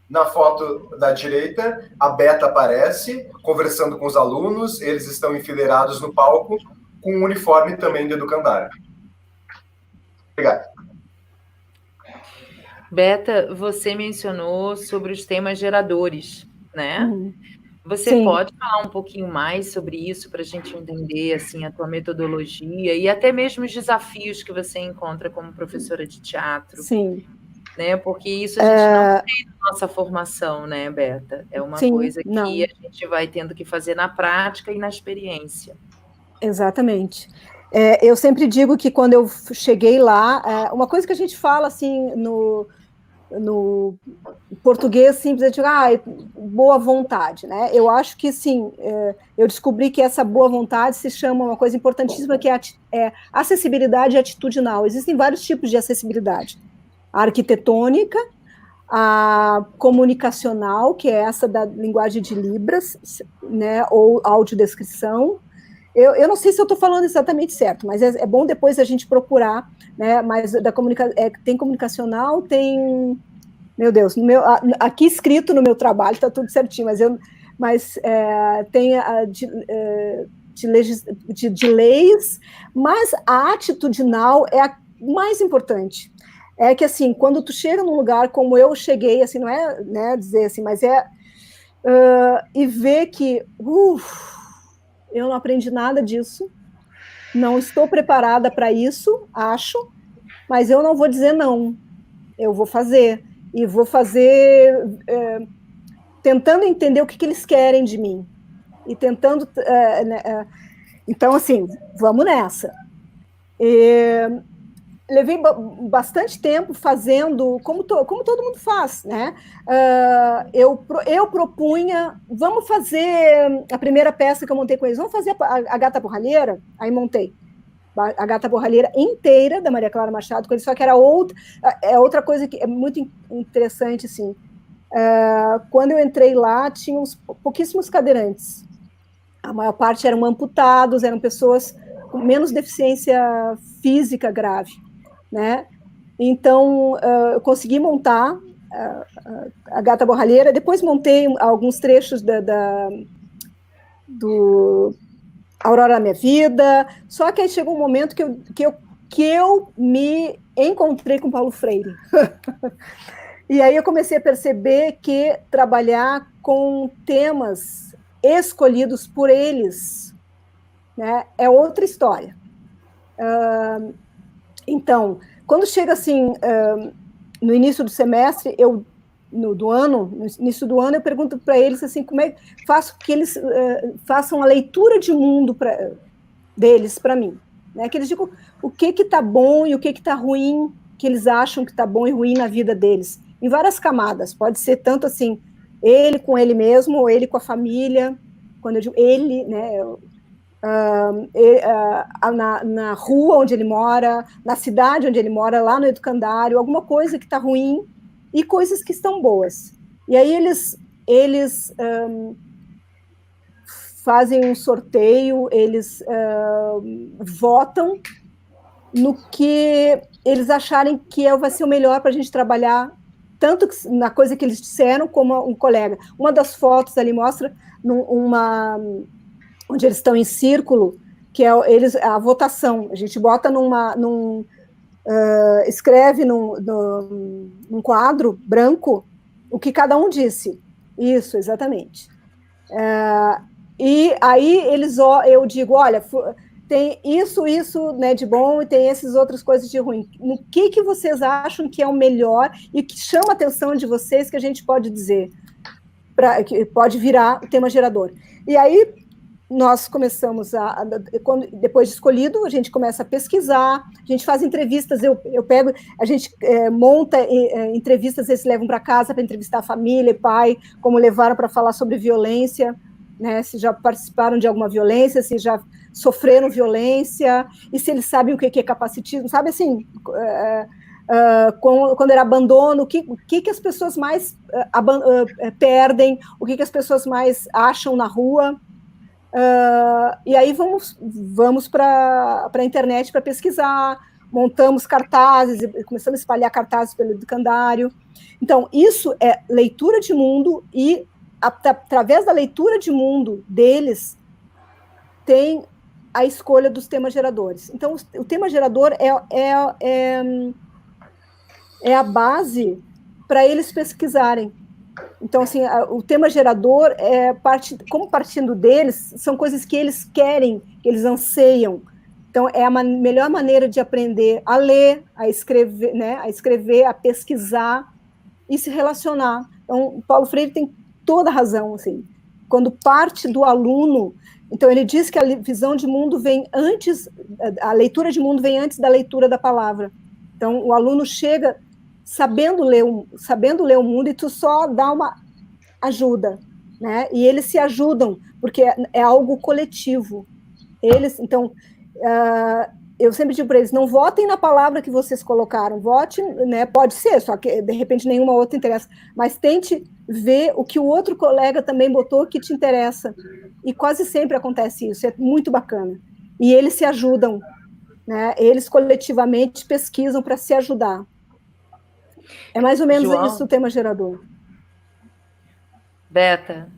Na foto da direita, a Beta aparece, conversando com os alunos. Eles estão enfileirados no palco, com um uniforme também de educandário. Obrigado. Beta, você mencionou sobre os temas geradores, né? Você Sim. pode falar um pouquinho mais sobre isso para a gente entender assim, a tua metodologia e até mesmo os desafios que você encontra como professora de teatro? Sim. Né? Porque isso a gente não tem na nossa formação, né, Beta? É uma coisa que não. a gente vai tendo que fazer na prática e na experiência. Exatamente. Eu sempre digo que quando eu cheguei lá, uma coisa que a gente fala assim no português simples, eu digo, boa vontade, né? Eu acho que, sim, eu descobri que essa boa vontade se chama uma coisa importantíssima, que é acessibilidade atitudinal. Existem vários tipos de acessibilidade. A arquitetônica, a comunicacional, que é essa da linguagem de Libras, né, ou audiodescrição. Eu não sei se eu estou falando exatamente certo, mas é bom depois a gente procurar, né, mas tem comunicacional, tem... Meu Deus, aqui escrito no meu trabalho está tudo certinho, mas tem de leis, mas a atitudinal é a mais importante. É que, assim, quando tu chega num lugar como eu cheguei, assim, não é, né, dizer assim, mas e ver que, eu não aprendi nada disso, não estou preparada para isso, acho, mas eu não vou dizer não, eu vou fazer, e vou fazer tentando entender o que eles querem de mim, e tentando, então, assim, vamos nessa. Levei bastante tempo fazendo, como todo mundo faz, né? Eu propunha, vamos fazer a primeira peça que eu montei com eles, vamos fazer a Gata Borralheira? Aí montei a Gata Borralheira inteira, da Maria Clara Machado, com eles, só que era outra coisa que é muito interessante, assim. Quando eu entrei lá, tinha pouquíssimos cadeirantes. A maior parte eram amputados, eram pessoas com menos deficiência física grave, né? Então, eu consegui montar a Gata Borralheira, depois montei alguns trechos do Aurora da Minha Vida, só que aí chegou um momento que eu me encontrei com Paulo Freire. E aí eu comecei a perceber que trabalhar com temas escolhidos por eles, né, é outra história. Então, quando chega assim, no início do semestre, no início do ano, eu pergunto para eles assim, como é que faço que eles façam a leitura de mundo deles para mim, né? Que eles digam o que está bom e o que está ruim, que eles acham que está bom e ruim na vida deles, em várias camadas. Pode ser tanto assim, ele com ele mesmo, ou ele com a família. Quando eu digo ele, né? Na rua onde ele mora, na cidade onde ele mora, lá no educandário, alguma coisa que está ruim e coisas que estão boas. E aí eles fazem um sorteio, eles votam no que eles acharem que vai ser o melhor para a gente trabalhar, tanto na coisa que eles disseram, como um colega. Uma das fotos ali mostra onde eles estão em círculo, que é a votação. A gente bota escreve num quadro branco o que cada um disse. Isso, exatamente. E aí eu digo, olha, tem isso, né, de bom e tem essas outras coisas de ruim. No que vocês acham que é o melhor e que chama a atenção de vocês que a gente pode dizer, que pode virar o tema gerador. E aí, nós começamos depois de escolhido, a gente começa a pesquisar, a gente faz entrevistas, a gente monta entrevistas, eles levam para casa para entrevistar a família e pai, como levaram para falar sobre violência, né, se já participaram de alguma violência, se já sofreram violência, e se eles sabem o que é capacitismo, sabe assim, quando era abandono, o que as pessoas mais perdem, o que as pessoas mais acham na rua. E aí vamos para a internet para pesquisar, montamos cartazes, começamos a espalhar cartazes pelo educandário. Então, isso é leitura de mundo, e através da leitura de mundo deles, tem a escolha dos temas geradores. Então, o tema gerador é a base para eles pesquisarem. Então, assim, o tema gerador, como partindo deles, são coisas que eles querem, que eles anseiam. Então, é a melhor maneira de aprender a ler, a escrever, né, a pesquisar e se relacionar. Então, o Paulo Freire tem toda a razão, assim. Quando parte do aluno, então ele diz que a visão de mundo vem antes, a leitura de mundo vem antes da leitura da palavra. Então, o aluno chega sabendo ler o mundo, e tu só dá uma ajuda, né? E eles se ajudam, porque é algo coletivo. Então, eu sempre digo para eles, não votem na palavra que vocês colocaram, vote, né? Pode ser, só que de repente nenhuma outra interessa, mas tente ver o que o outro colega também botou que te interessa. E quase sempre acontece isso, é muito bacana. E eles se ajudam, né? Eles coletivamente pesquisam para se ajudar. É mais ou menos João, isso o tema gerador. Beta,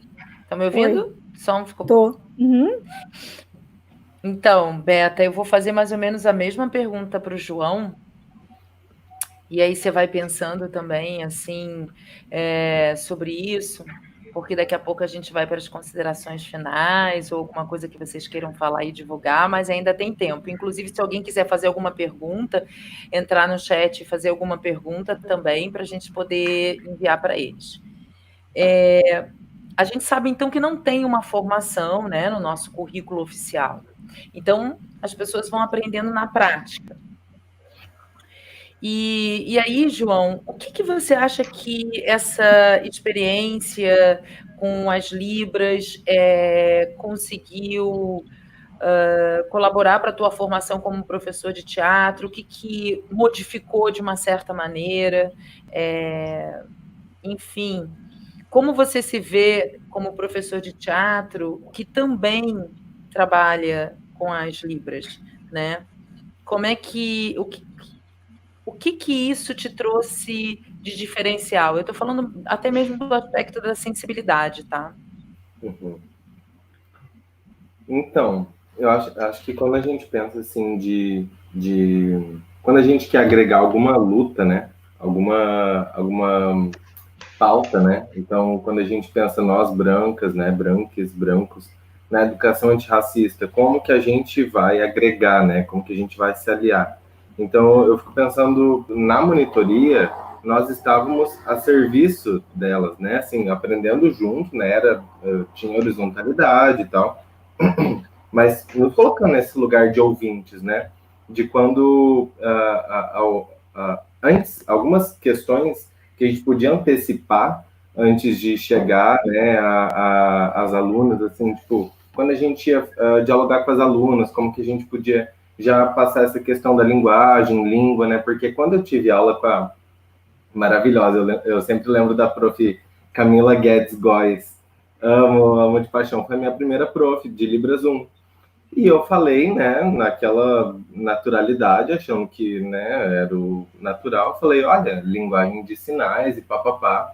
tá me ouvindo? Oi. Som ficou... Tô. Uhum. Então, Beta, eu vou fazer mais ou menos a mesma pergunta para o João, e aí você vai pensando também, assim, sobre isso, porque daqui a pouco a gente vai para as considerações finais, ou alguma coisa que vocês queiram falar e divulgar, mas ainda tem tempo. Inclusive, se alguém quiser fazer alguma pergunta, entrar no chat e fazer alguma pergunta também, para a gente poder enviar para eles. A gente sabe, então, que não tem uma formação, né, no nosso currículo oficial. Então, as pessoas vão aprendendo na prática. E aí, João, o que você acha que essa experiência com as Libras conseguiu colaborar para a tua formação como professor de teatro? O que modificou de uma certa maneira? Enfim, como você se vê como professor de teatro que também trabalha com as Libras, né? Como é que o que isso te trouxe de diferencial? Eu estou falando até mesmo do aspecto da sensibilidade, tá? Uhum. Então, eu acho que quando a gente pensa assim quando a gente quer agregar alguma luta, né? Alguma pauta, né? Então, quando a gente pensa nós brancas, né? Brancos, na educação antirracista, como que a gente vai agregar, né? Como que a gente vai se aliar? Então, eu fico pensando, na monitoria, nós estávamos a serviço delas, né? Assim, aprendendo junto, né? Tinha horizontalidade e tal, mas nos colocando nesse lugar de ouvintes, né? De quando, antes, algumas questões que a gente podia antecipar antes de chegar, né, as alunas, assim, tipo, quando a gente ia dialogar com as alunas, como que a gente podia já passar essa questão da linguagem, língua, né, porque quando eu tive aula com a maravilhosa, eu sempre lembro da prof. Camila Guedes Góes, amo de paixão, foi a minha primeira prof de Libras 1, e eu falei, né, naquela naturalidade, achando que, né, era o natural, falei, olha, linguagem de sinais e papapá.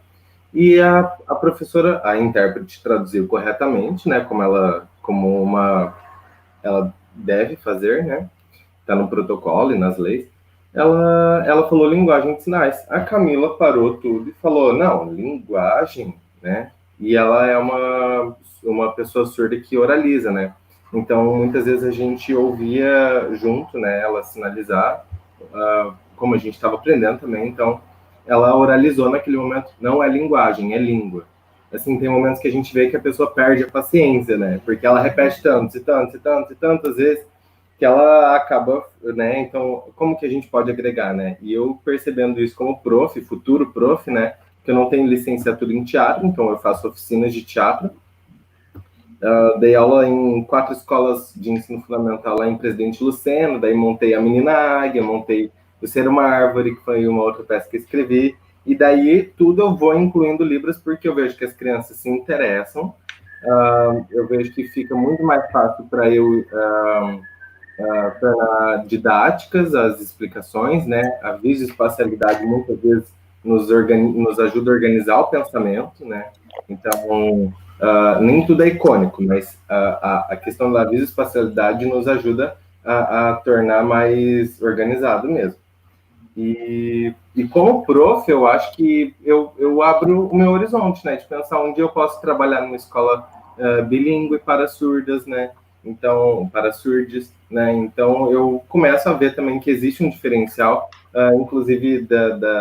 E a professora, a intérprete, traduziu corretamente, né, ela deve fazer, né, tá no protocolo e nas leis. Ela falou linguagem de sinais. A Camila parou tudo e falou, não, linguagem, né, e ela é uma pessoa surda que oraliza, né. Então, muitas vezes a gente ouvia junto, né, ela sinalizar, como a gente estava aprendendo também. Então, ela oralizou naquele momento, não é linguagem, é língua. assim, tem momentos que a gente vê que a pessoa perde a paciência, né? Porque ela repete tantos e tantos e tantos e tantas vezes que ela acaba, né? Então, como que a gente pode agregar, né? E eu percebendo isso como prof, futuro prof, né? Que eu não tenho licenciatura em teatro, então eu faço oficinas de teatro. Dei aula em 4 escolas de ensino fundamental lá em Presidente Luceno, daí montei a Menina Águia, montei O Ser uma Árvore, que foi uma outra peça que escrevi, e daí tudo eu vou incluindo Libras porque eu vejo que as crianças se interessam, eu vejo que fica muito mais fácil para eu tornar didáticas as explicações, né? A visoespacialidade muitas vezes nos ajuda a organizar o pensamento, né? Então, nem tudo é icônico, mas a questão da visoespacialidade nos ajuda a tornar mais organizado mesmo. E como prof, eu acho que eu abro o meu horizonte, né? De pensar onde eu posso trabalhar numa escola bilíngue para surdas, né? Então, para surdes, né? Então, eu começo a ver também que existe um diferencial, inclusive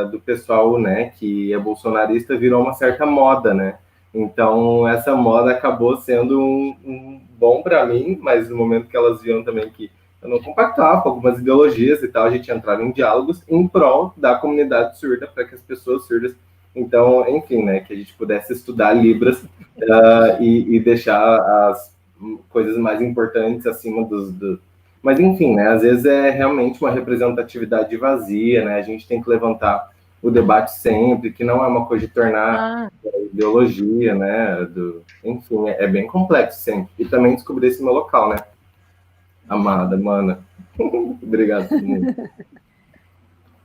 do pessoal, né? Que é bolsonarista, virou uma certa moda, né? Então, essa moda acabou sendo um bom para mim, mas no momento que elas viram também que eu não compactava com algumas ideologias e tal, a gente entrava em diálogos em prol da comunidade surda, para que as pessoas surdas, então, enfim, né, que a gente pudesse estudar Libras e deixar as coisas mais importantes acima Mas, enfim, né, às vezes é realmente uma representatividade vazia, né, a gente tem que levantar o debate sempre, que não é uma coisa de tornar ideologia, né, enfim, é bem complexo sempre. E também descobrir esse meu local, né. Amada, mana. Obrigado.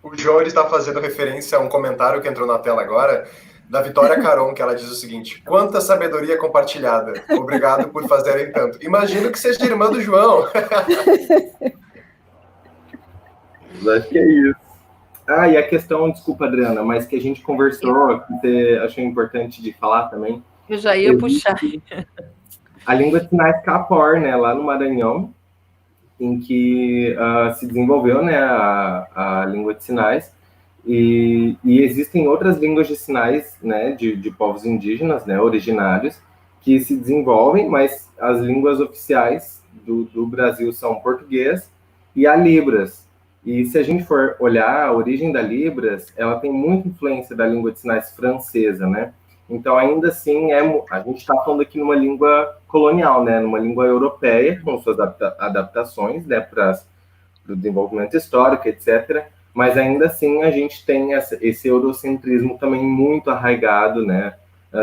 O João está fazendo referência a um comentário que entrou na tela agora, da Vitória Caron, que ela diz o seguinte: quanta sabedoria compartilhada. Obrigado por fazerem tanto. Imagino que seja irmã do João. Acho que é isso. E a questão, desculpa, Adriana, mas que a gente conversou, que você achou importante de falar também. Eu já ia puxar. A língua de sinais Capor, né, lá no Maranhão, em que se desenvolveu, né, a língua de sinais, e existem outras línguas de sinais, né, de povos indígenas, né, originários, que se desenvolvem, mas as línguas oficiais do Brasil são português e a Libras. E se a gente for olhar a origem da Libras, ela tem muita influência da língua de sinais francesa, né? Então, ainda assim, a gente está falando aqui numa língua colonial, né? Numa língua europeia, com suas adaptações, né? Para o desenvolvimento histórico, etc. Mas, ainda assim, a gente tem esse eurocentrismo também muito arraigado, né?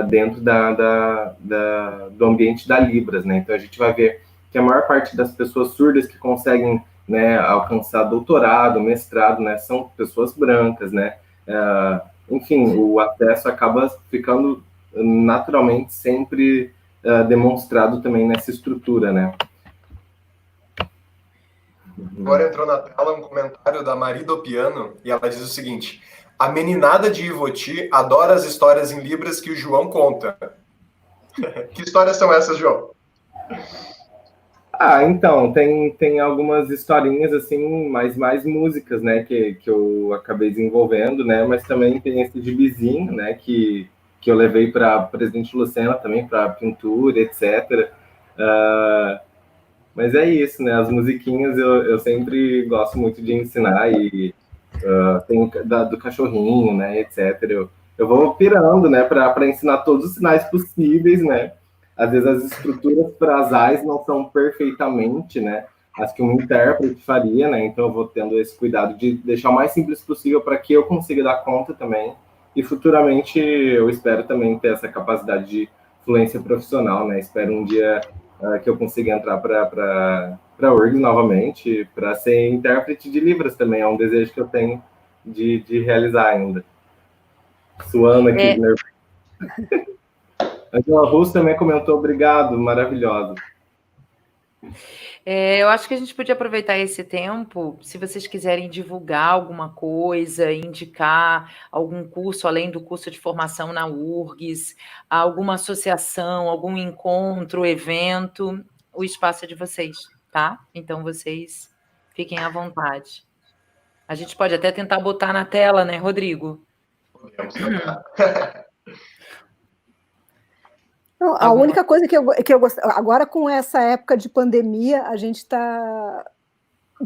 Dentro do ambiente da Libras, né? Então, a gente vai ver que a maior parte das pessoas surdas que conseguem, né, alcançar doutorado, mestrado, né? São pessoas brancas, né? Enfim, o acesso acaba ficando naturalmente sempre demonstrado também nessa estrutura, né? Agora entrou na tela um comentário da Marie do Piano, e ela diz o seguinte: a meninada de Ivoti adora as histórias em Libras que o João conta. Que histórias são essas, João? Então, tem algumas historinhas, assim, mais músicas, né, que eu acabei desenvolvendo, né, mas também tem esse gibizinho, né, que eu levei para Presidente Lucena também, para pintura, etc. Mas é isso, né, as musiquinhas eu sempre gosto muito de ensinar, e tem do cachorrinho, né, etc. Eu vou pirando, né, para ensinar todos os sinais possíveis, né. Às vezes as estruturas frasais não são perfeitamente, né, as que um intérprete faria, né, então eu vou tendo esse cuidado de deixar o mais simples possível para que eu consiga dar conta também, e futuramente eu espero também ter essa capacidade de fluência profissional, né, espero um dia que eu consiga entrar para a URGS novamente, para ser intérprete de Libras também, é um desejo que eu tenho de realizar ainda. Suando aqui de nervoso. Angela Russo também comentou, obrigado, maravilhosa. Eu acho que a gente podia aproveitar esse tempo, se vocês quiserem divulgar alguma coisa, indicar algum curso, além do curso de formação na URGS, alguma associação, algum encontro, evento, o espaço é de vocês, tá? Então, vocês fiquem à vontade. A gente pode até tentar botar na tela, né, Rodrigo? Podemos tentar. Não, a única coisa que eu gosto, agora com essa época de pandemia, a gente está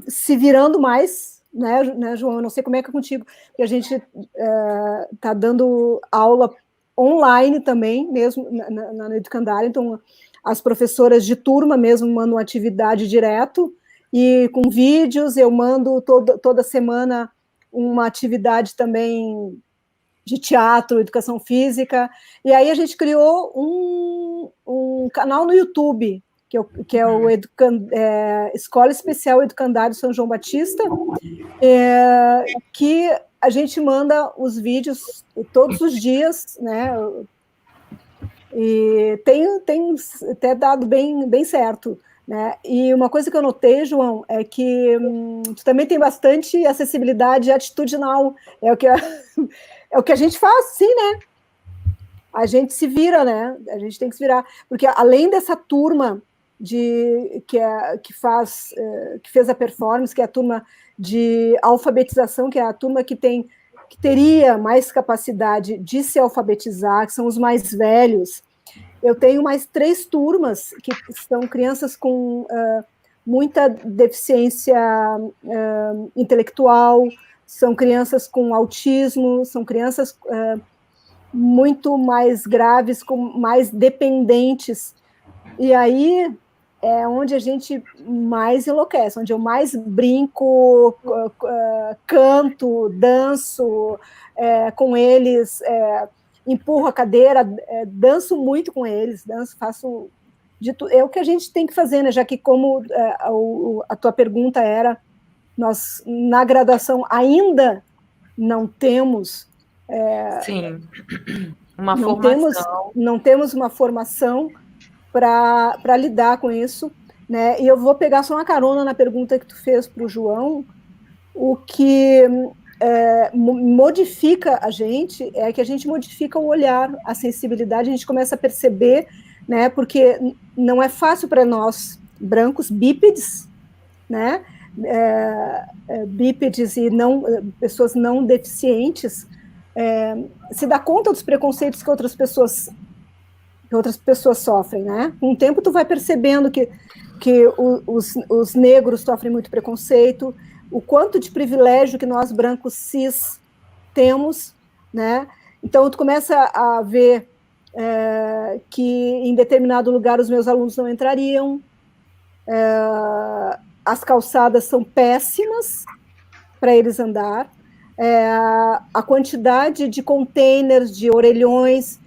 se virando mais, né, João? Eu não sei como é que é contigo, porque a gente está dando aula online também, mesmo na Educandária, então as professoras de turma mesmo mandam atividade direto, e com vídeos, eu mando toda semana uma atividade também de teatro, educação física, e aí a gente criou um canal no YouTube, que é o Escola Especial Educandário São João Batista, que a gente manda os vídeos todos os dias, né? E tem até dado bem certo, né? E uma coisa que eu notei, João, é que tu também tem bastante acessibilidade atitudinal, é o que a gente faz, sim, né? A gente se vira, né? A gente tem que se virar, porque além dessa turma que fez a performance, que é a turma de alfabetização, que é a turma que teria mais capacidade de se alfabetizar, que são os mais velhos. Eu tenho mais 3 turmas que são crianças com muita deficiência intelectual, são crianças com autismo, são crianças muito mais graves, mais dependentes. E aí é onde a gente mais enlouquece, onde eu mais brinco, canto, danço com eles, empurro a cadeira, danço muito com eles, faço de tudo. É o que a gente tem que fazer, né? Já que como a tua pergunta era, nós na graduação ainda não temos sim, uma formação. Não temos uma formação para lidar com isso, né? E eu vou pegar só uma carona na pergunta que tu fez para o João. O que modifica a gente é que a gente modifica o olhar, a sensibilidade, a gente começa a perceber, né? Porque não é fácil para nós, brancos, bípedes, né? Bípedes e pessoas não deficientes, se dar conta dos preconceitos que outras pessoas sofrem, né? Com o tempo tu vai percebendo que os negros sofrem muito preconceito, o quanto de privilégio que nós brancos cis temos, né? Então tu começa a ver que em determinado lugar os meus alunos não entrariam, as calçadas são péssimas para eles andar, a quantidade de containers, de orelhões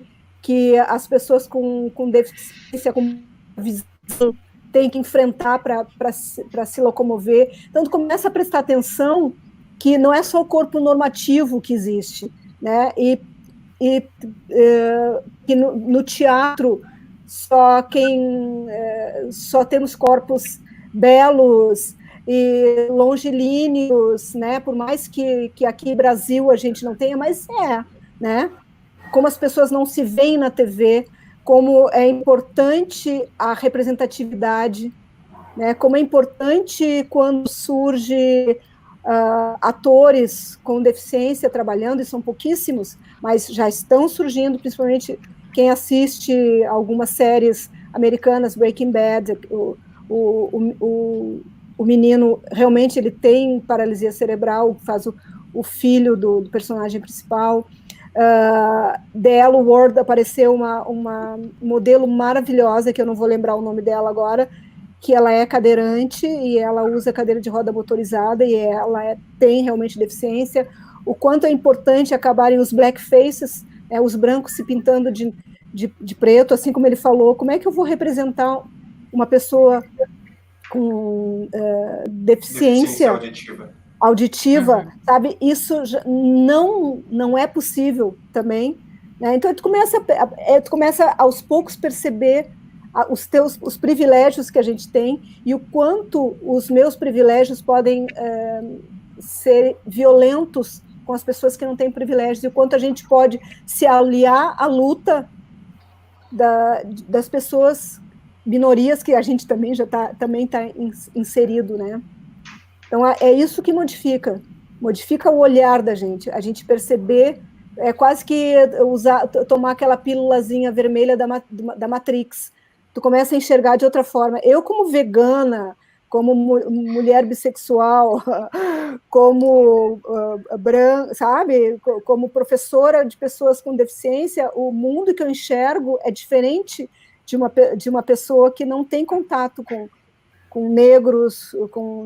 que as pessoas com deficiência, com visão, têm que enfrentar para se locomover. Então, tu começa a prestar atenção que não é só o corpo normativo que existe, né? E que no teatro só temos corpos belos e longilíneos, né? Por mais que aqui no Brasil a gente não tenha, mas né? Como as pessoas não se veem na TV, como é importante a representatividade, né? Como é importante quando surge atores com deficiência trabalhando, e são pouquíssimos, mas já estão surgindo, principalmente quem assiste algumas séries americanas, Breaking Bad, o menino realmente ele tem paralisia cerebral, faz o filho do personagem principal. The L Word apareceu uma modelo maravilhosa, que eu não vou lembrar o nome dela agora, que ela é cadeirante e ela usa cadeira de roda motorizada e ela tem realmente deficiência. O quanto é importante acabarem os blackfaces, os brancos se pintando de preto, assim como ele falou. Como é que eu vou representar uma pessoa com deficiência auditiva, sabe? Isso não é possível também, né? Então tu começa aos poucos perceber os privilégios que a gente tem e o quanto os meus privilégios podem ser violentos com as pessoas que não têm privilégios, e o quanto a gente pode se aliar à luta das pessoas, minorias, que a gente também já também está inserido, né? Então, é isso que modifica o olhar da gente, a gente perceber É quase que tomar aquela pílulazinha vermelha da Matrix. Tu começa a enxergar de outra forma. Eu, como vegana, como mulher bissexual, como branca, sabe? Como professora de pessoas com deficiência, o mundo que eu enxergo é diferente de uma pessoa que não tem contato com negros,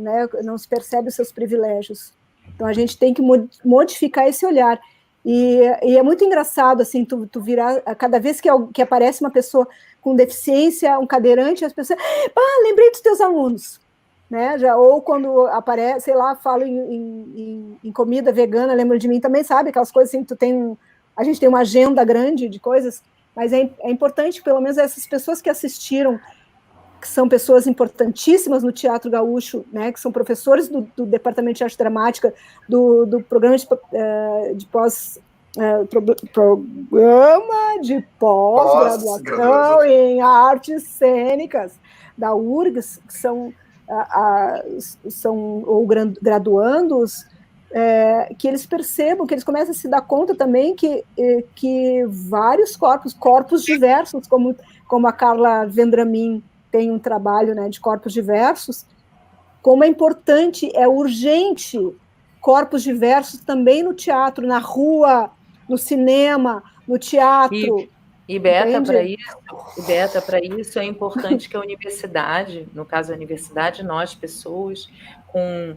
né, não se percebe os seus privilégios. Então, a gente tem que modificar esse olhar. E é muito engraçado, assim, tu virar, cada vez que aparece uma pessoa com deficiência, um cadeirante, as pessoas, lembrei dos teus alunos, né? Ou quando aparece, sei lá, falo em comida vegana, lembro de mim também, sabe? Aquelas coisas assim, a gente tem uma agenda grande de coisas, mas é importante, pelo menos, essas pessoas que assistiram, que são pessoas importantíssimas no Teatro Gaúcho, né, que são professores do Departamento de Arte Dramática, do programa de programa de pós-graduação em artes cênicas da URGS, que são ou graduandos, que eles percebam, que eles começam a se dar conta também que vários corpos diversos, como a Carla Vendramin tem um trabalho, né, de corpos diversos, como é importante, é urgente corpos diversos também no teatro, na rua, no cinema, no teatro. E Beta, para isso é importante que a universidade, no caso a universidade, nós, pessoas com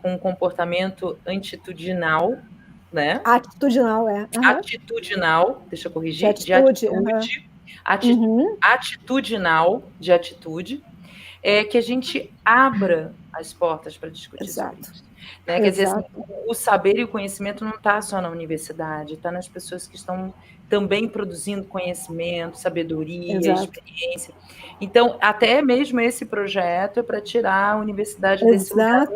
um comportamento atitudinal, né? Atitudinal, Atitudinal, deixa eu corrigir, de atitude. Atitudinal, de atitude, que a gente abra as portas para discutir sobre isso. Né? Quer dizer, assim, o saber e o conhecimento não está só na universidade, está nas pessoas que estão também produzindo conhecimento, sabedoria, experiência. Então, até mesmo esse projeto é para tirar a universidade desse lugar,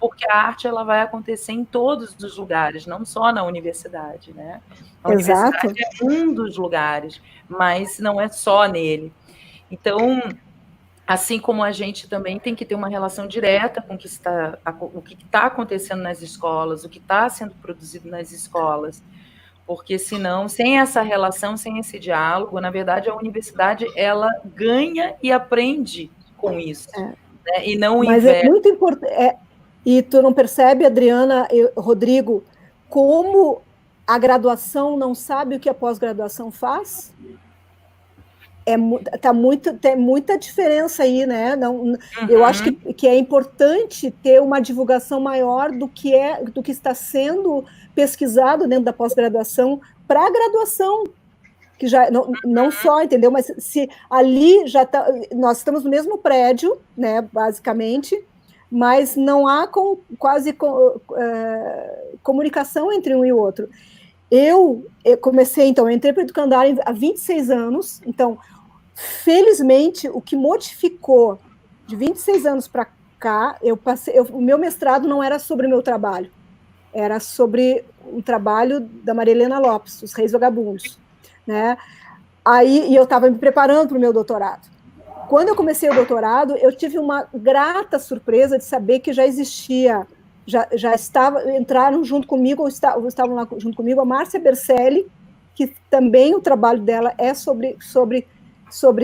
porque a arte ela vai acontecer em todos os lugares, não só na universidade, né? A universidade é um dos lugares, mas não é só nele. Então, assim como a gente também tem que ter uma relação direta com o que está acontecendo nas escolas, o que está sendo produzido nas escolas, porque senão, sem essa relação, sem esse diálogo, na verdade, a universidade ela ganha e aprende com isso, né? E não Mas é muito importante. E tu não percebe, Adriana, Rodrigo, como a graduação não sabe o que a pós-graduação faz? Tem muita diferença aí, né? Eu acho que é importante ter uma divulgação maior do que está sendo pesquisado dentro da pós-graduação para a graduação, que já não só, entendeu? Mas se ali já está, nós estamos no mesmo prédio, né? Basicamente, mas não há comunicação entre um e o outro. Eu comecei, então, eu entrei para o Educandário há 26 anos, então, felizmente, o que modificou de 26 anos para cá, o meu mestrado não era sobre o meu trabalho, era sobre o trabalho da Maria Helena Lopes, Os Reis Vagabundos, né? E eu estava me preparando para o meu doutorado. Quando eu comecei o doutorado, eu tive uma grata surpresa de saber que já existia, entraram junto comigo, ou estavam lá junto comigo, a Márcia Berselli, que também o trabalho dela é sobre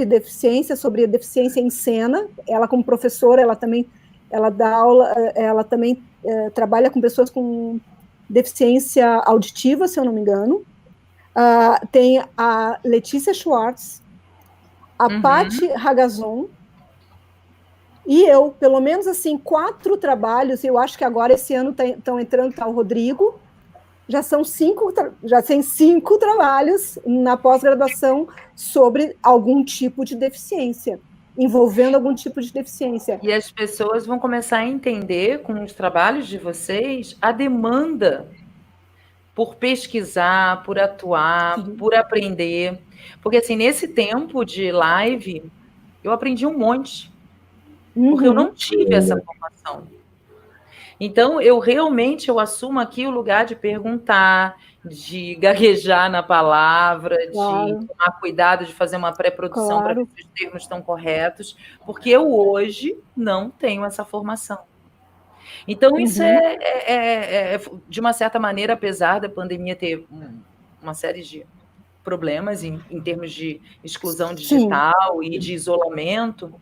deficiência, sobre a deficiência em cena. Ela, como professora, ela dá aula, ela também trabalha com pessoas com deficiência auditiva, se eu não me engano. Tem a Letícia Schwartz, a Paty Ragazon, e eu, pelo menos assim, 4 trabalhos, eu acho que agora esse ano estão entrando, o Rodrigo, já tem 5 trabalhos na pós-graduação sobre algum tipo de deficiência, envolvendo algum tipo de deficiência. E as pessoas vão começar a entender, com os trabalhos de vocês, a demanda por pesquisar, por atuar, por aprender. Porque, assim, nesse tempo de live, eu aprendi um monte, porque eu não tive essa formação. Então, eu assumo aqui o lugar de perguntar, de gaguejar na palavra, de tomar cuidado, de fazer uma pré-produção para ver se os termos estão corretos, porque eu hoje não tenho essa formação. Então, isso é, de uma certa maneira, apesar da pandemia ter uma série de problemas em termos de exclusão digital e de isolamento,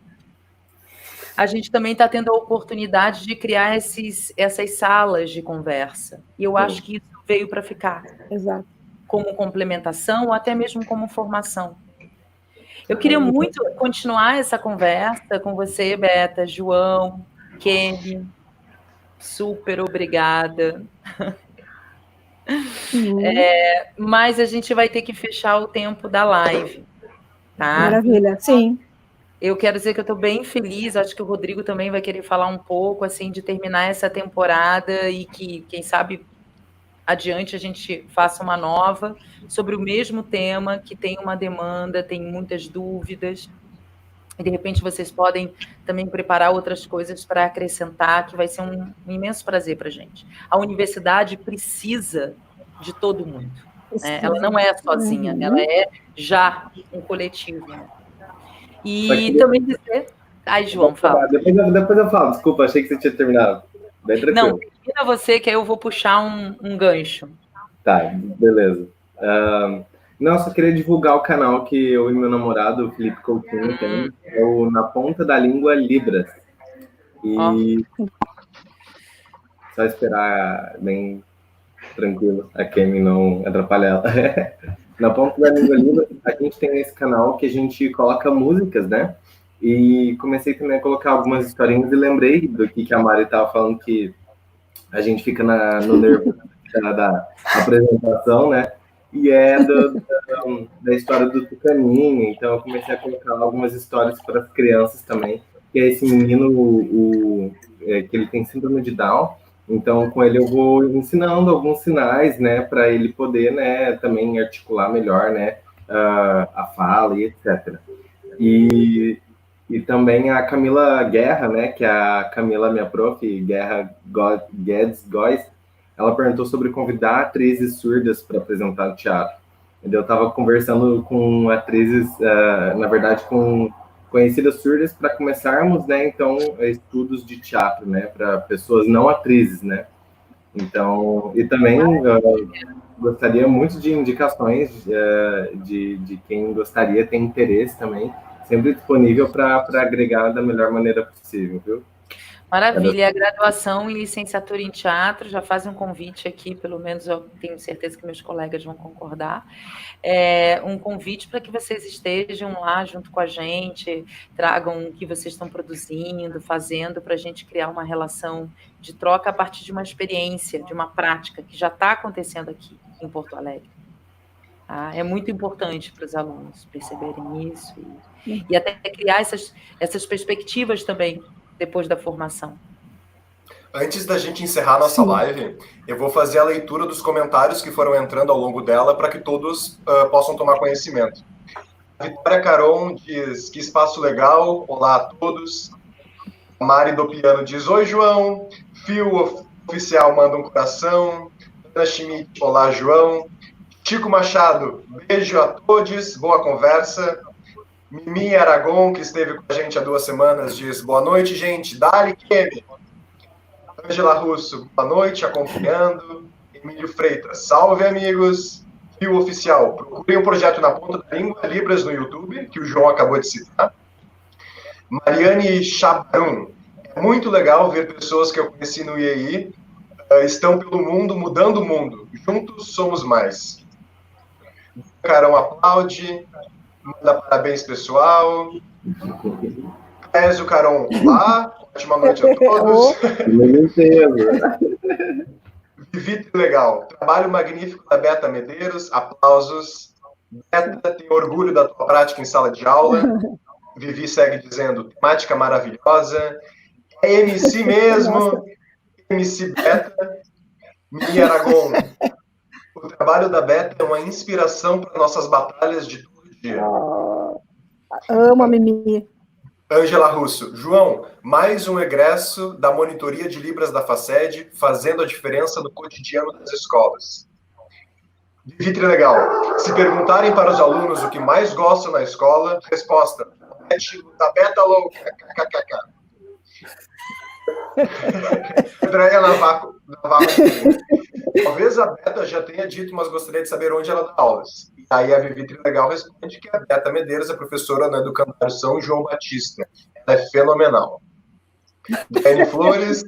a gente também está tendo a oportunidade de criar essas salas de conversa. E eu acho que isso veio para ficar. Exato. Como complementação ou até mesmo como formação. Eu queria muito continuar essa conversa com você, Beta, João, Kelly. Super obrigada. Mas a gente vai ter que fechar o tempo da live. Tá? Maravilha, sim. Eu quero dizer que eu estou bem feliz, acho que o Rodrigo também vai querer falar um pouco, assim, de terminar essa temporada e que, quem sabe, adiante a gente faça uma nova sobre o mesmo tema, que tem uma demanda, tem muitas dúvidas, e de repente vocês podem também preparar outras coisas para acrescentar, que vai ser um imenso prazer para a gente. A universidade precisa de todo mundo, né? Ela não é sozinha, ela é já um coletivo, né? E também dizer... Ai, João, fala. Depois eu falo, desculpa, achei que você tinha terminado. Bem tranquilo. Não, termina você, que aí eu vou puxar um gancho. Tá, beleza. Não, só queria divulgar o canal que eu e meu namorado, o Felipe Coutinho, tem. É o Na Ponta da Língua Libras. E só esperar bem tranquilo, a Kemi não atrapalhar ela. Na Ponta da Língua Libras, a gente tem esse canal que a gente coloca músicas, né? E comecei também a colocar algumas historinhas e lembrei do que a Mari estava falando, que a gente fica no nervo da apresentação, né? E é da história do Tucaninho. Então eu comecei a colocar algumas histórias para as crianças também, que é esse menino que ele tem síndrome de Down. Então com ele eu vou ensinando alguns sinais, né, para ele poder, né, também articular melhor, né, a fala e etc. E também a Camila Guerra, né, que é a Camila, minha prof, Guerra Guedes Góes, ela perguntou sobre convidar atrizes surdas para apresentar no teatro. Eu estava conversando com atrizes, na verdade, com conhecidas surdas para começarmos, né, então, estudos de teatro, né, para pessoas não atrizes, né. Então, e também gostaria muito de indicações de quem gostaria, tem interesse também, sempre disponível para agregar da melhor maneira possível, viu? Maravilha. A graduação em licenciatura em teatro, já faz um convite aqui, pelo menos eu tenho certeza que meus colegas vão concordar, um convite para que vocês estejam lá junto com a gente, tragam o que vocês estão produzindo, fazendo, para a gente criar uma relação de troca a partir de uma experiência, de uma prática que já está acontecendo aqui em Porto Alegre. Tá? É muito importante para os alunos perceberem isso e até criar essas perspectivas também depois da formação. Antes da gente encerrar nossa live, eu vou fazer a leitura dos comentários que foram entrando ao longo dela para que todos possam tomar conhecimento. A Vitória Caron diz: que espaço legal, olá a todos. A Mari do Piano diz: oi, João. Fio Oficial manda um coração. Ana Schmidt, olá, João. Chico Machado, beijo a todos, boa conversa. Mimi Aragon, que esteve com a gente há 2 semanas, diz: boa noite, gente. Dali Kemi. Ângela Russo, boa noite, acompanhando. Emílio Freitas, salve, amigos. Fio Oficial, procurem o projeto Na Ponta da Língua Libras no YouTube, que o João acabou de citar. Mariane Chabrun, é muito legal ver pessoas que eu conheci no IEI estão pelo mundo, mudando o mundo. Juntos somos mais. Carão aplaude. Manda parabéns, pessoal. Césio Caron, olá. Ótima noite a todos. Vivi legal. Trabalho magnífico da Beta Medeiros. Aplausos. Beta, tenho orgulho da tua prática em sala de aula. Vivi segue dizendo: temática maravilhosa. É MC mesmo. MC Beta. Mimi Aragon. O trabalho da Beta é uma inspiração para nossas batalhas de todo dia. Amo a Mimi. Ângela Russo. João, mais um egresso da monitoria de Libras da FACED, fazendo a diferença no cotidiano das escolas. Vivi legal. Se perguntarem para os alunos o que mais gostam na escola, resposta: da Beta louca. Andréia Navarro. Talvez a Beta já tenha dito, mas gostaria de saber onde ela dá aulas. E aí a Vivi Trilegal responde que a Beta Medeiros é professora no Educandário São João Batista. Ela é fenomenal. Dani Flores.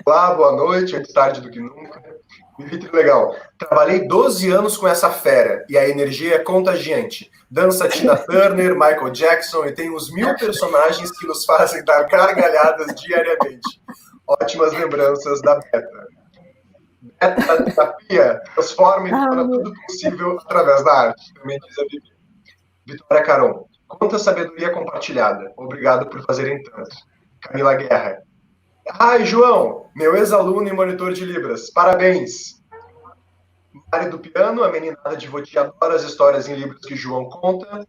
Olá, boa noite, antes tarde do que nunca. Vivi Trilegal. Trabalhei 12 anos com essa fera e a energia é contagiante. Dança Tina Turner, Michael Jackson e tem uns 1000 personagens que nos fazem dar gargalhadas diariamente. Ótimas lembranças da Beta. Beta terapia transforma e torna tudo possível através da arte, também diz a Vivi. Vitória Caron. Quanta sabedoria compartilhada. Obrigado por fazerem tanto. Camila Guerra. Ai, João, meu ex-aluno e monitor de Libras. Parabéns. Mari do Piano, a meninada de Voti adora as histórias em Libras que João conta.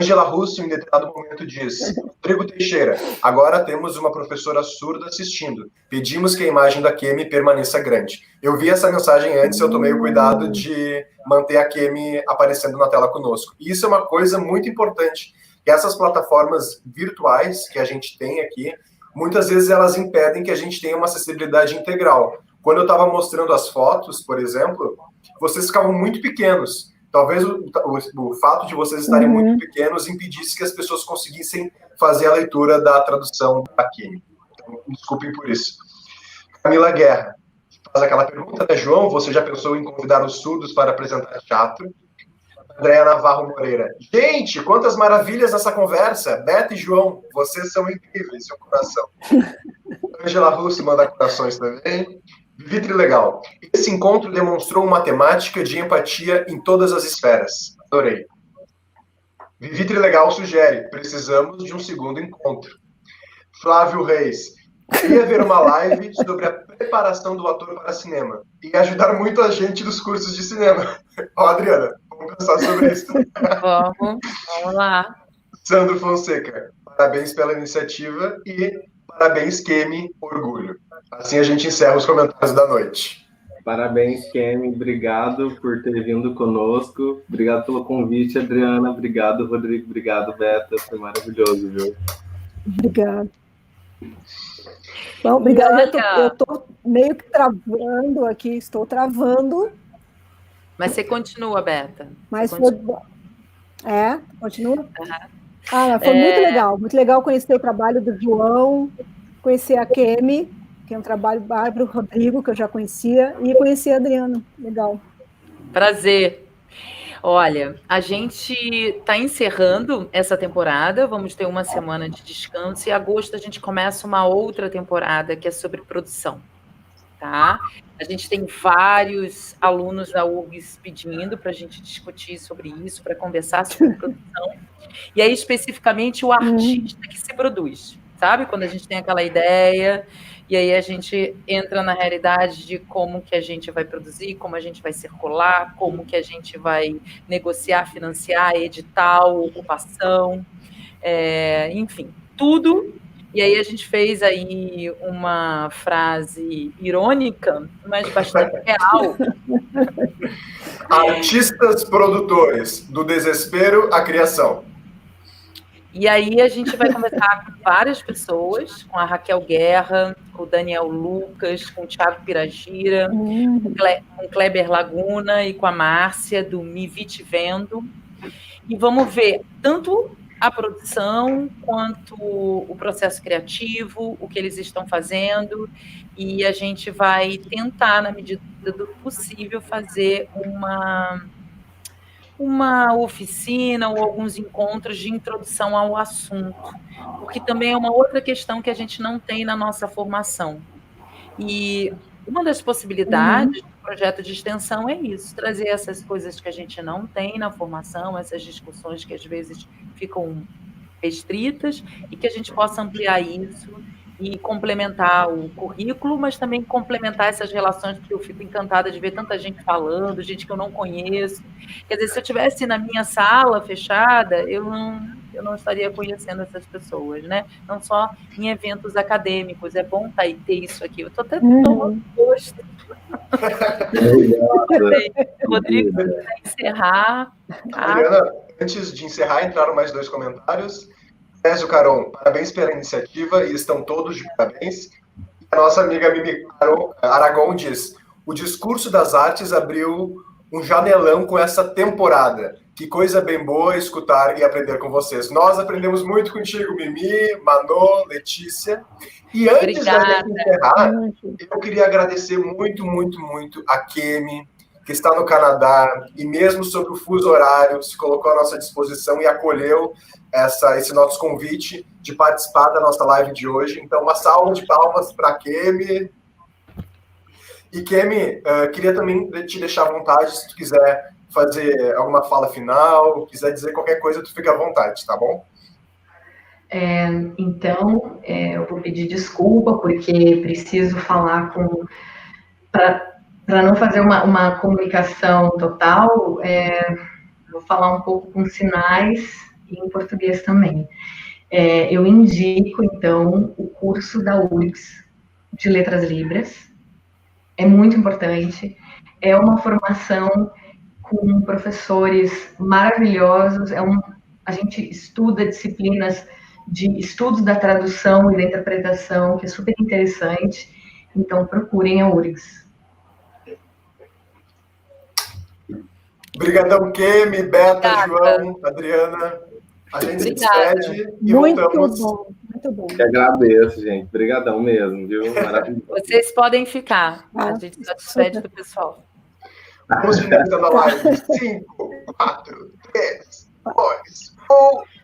Angela Russo, em determinado momento, diz: Rodrigo Teixeira, agora temos uma professora surda assistindo. Pedimos que a imagem da Kemi permaneça grande. Eu vi essa mensagem antes, eu tomei o cuidado de manter a Kemi aparecendo na tela conosco. E isso é uma coisa muito importante. Que essas plataformas virtuais que a gente tem aqui, muitas vezes elas impedem que a gente tenha uma acessibilidade integral. Quando eu estava mostrando as fotos, por exemplo, vocês ficavam muito pequenos. Talvez o fato de vocês estarem muito pequenos impedisse que as pessoas conseguissem fazer a leitura da tradução da Kemi. Então, desculpem por isso. Camila Guerra faz aquela pergunta, né, João? Você já pensou em convidar os surdos para apresentar teatro? Andréia Navarro Moreira. Gente, quantas maravilhas essa conversa. Beta e João, vocês são incríveis, seu coração. Angela Russo manda corações também. Vivi Trilegal. Esse encontro demonstrou uma temática de empatia em todas as esferas. Adorei. Vivi Trilegal sugere, precisamos de um segundo encontro. Flávio Reis. Queria ver uma live sobre a preparação do ator para cinema. E ajudar muito a gente dos cursos de cinema. Ó, Adriana, vamos pensar sobre isso. Vamos lá. Sandro Fonseca. Parabéns pela iniciativa e parabéns, Kemi, orgulho. Assim a gente encerra os comentários da noite. Parabéns, Kemi. Obrigado por ter vindo conosco. Obrigado pelo convite, Adriana. Obrigado, Rodrigo. Obrigado, Beta. Foi maravilhoso, viu? Obrigada. Bom, obrigada. Eu estou meio que travando aqui. Estou travando. Mas você continua, Beta. Mas continua. Continua? Uhum. Foi muito legal conhecer o trabalho do João, conhecer a Kemi, que é um trabalho bárbaro, Rodrigo, que eu já conhecia, e conhecer a Adriana. Legal. Prazer. Olha, a gente está encerrando essa temporada, vamos ter uma semana de descanso, e em agosto a gente começa uma outra temporada que é sobre produção. Tá? A gente tem vários alunos da URGS pedindo para a gente discutir sobre isso, para conversar sobre produção. E aí, especificamente, o artista que se produz, sabe? Quando a gente tem aquela ideia, e aí a gente entra na realidade de como que a gente vai produzir, como a gente vai circular, como que a gente vai negociar, financiar, edital, ocupação, enfim, tudo. E aí a gente fez aí uma frase irônica, mas bastante real. Artistas produtores, do desespero à criação. E aí a gente vai conversar com várias pessoas, com a Raquel Guerra, com o Daniel Lucas, com o Thiago Piragira, com o Kleber Laguna e com a Márcia, do Me Vi Te Vendo. E vamos ver tanto a produção, quanto o processo criativo, o que eles estão fazendo, e a gente vai tentar, na medida do possível, fazer uma oficina ou alguns encontros de introdução ao assunto, porque também é uma outra questão que a gente não tem na nossa formação. E uma das possibilidades do projeto de extensão é isso, trazer essas coisas que a gente não tem na formação, essas discussões que às vezes ficam restritas, e que a gente possa ampliar isso e complementar o currículo, mas também complementar essas relações, porque eu fico encantada de ver tanta gente falando, gente que eu não conheço. Quer dizer, se eu estivesse na minha sala fechada, eu não estaria conhecendo essas pessoas, né? Não só em eventos acadêmicos. É bom ter isso aqui. Eu estou até tomando gosto. Rodrigo, para encerrar. Adriana, antes de encerrar, entraram mais 2 comentários. Césio Caron, parabéns pela iniciativa e estão todos de parabéns. a nossa amiga Mimi Aragon diz: o discurso das artes abriu um janelão com essa temporada. Que coisa bem boa escutar e aprender com vocês. Nós aprendemos muito contigo, Mimi, Manô, Letícia. E antes da gente encerrar, eu queria agradecer muito, muito, muito a Kemi, que está no Canadá, e mesmo sobre o fuso horário, se colocou à nossa disposição e acolheu esse nosso convite de participar da nossa live de hoje. Então, uma salva de palmas para a Kemi. E, Kemi, queria também te deixar à vontade, se tu quiser fazer alguma fala final, quiser dizer qualquer coisa, tu fica à vontade, tá bom? Então, eu vou pedir desculpa, porque preciso falar para não fazer uma comunicação total, vou falar um pouco com sinais e em português também. Eu indico, então, o curso da URGS de Letras Libras. É muito importante. É uma formação com professores maravilhosos. A gente estuda disciplinas de estudos da tradução e da interpretação, que é super interessante. Então, procurem a URGS. Obrigadão, Kemi, Beta, João, Adriana. A gente se despede e voltamos. Muito bom. Eu agradeço, gente. Obrigadão mesmo, viu? Maravilhoso. Vocês podem ficar. A gente se despede do pessoal. Vamos finalizando a live. 5, 4, 3, 2, 1.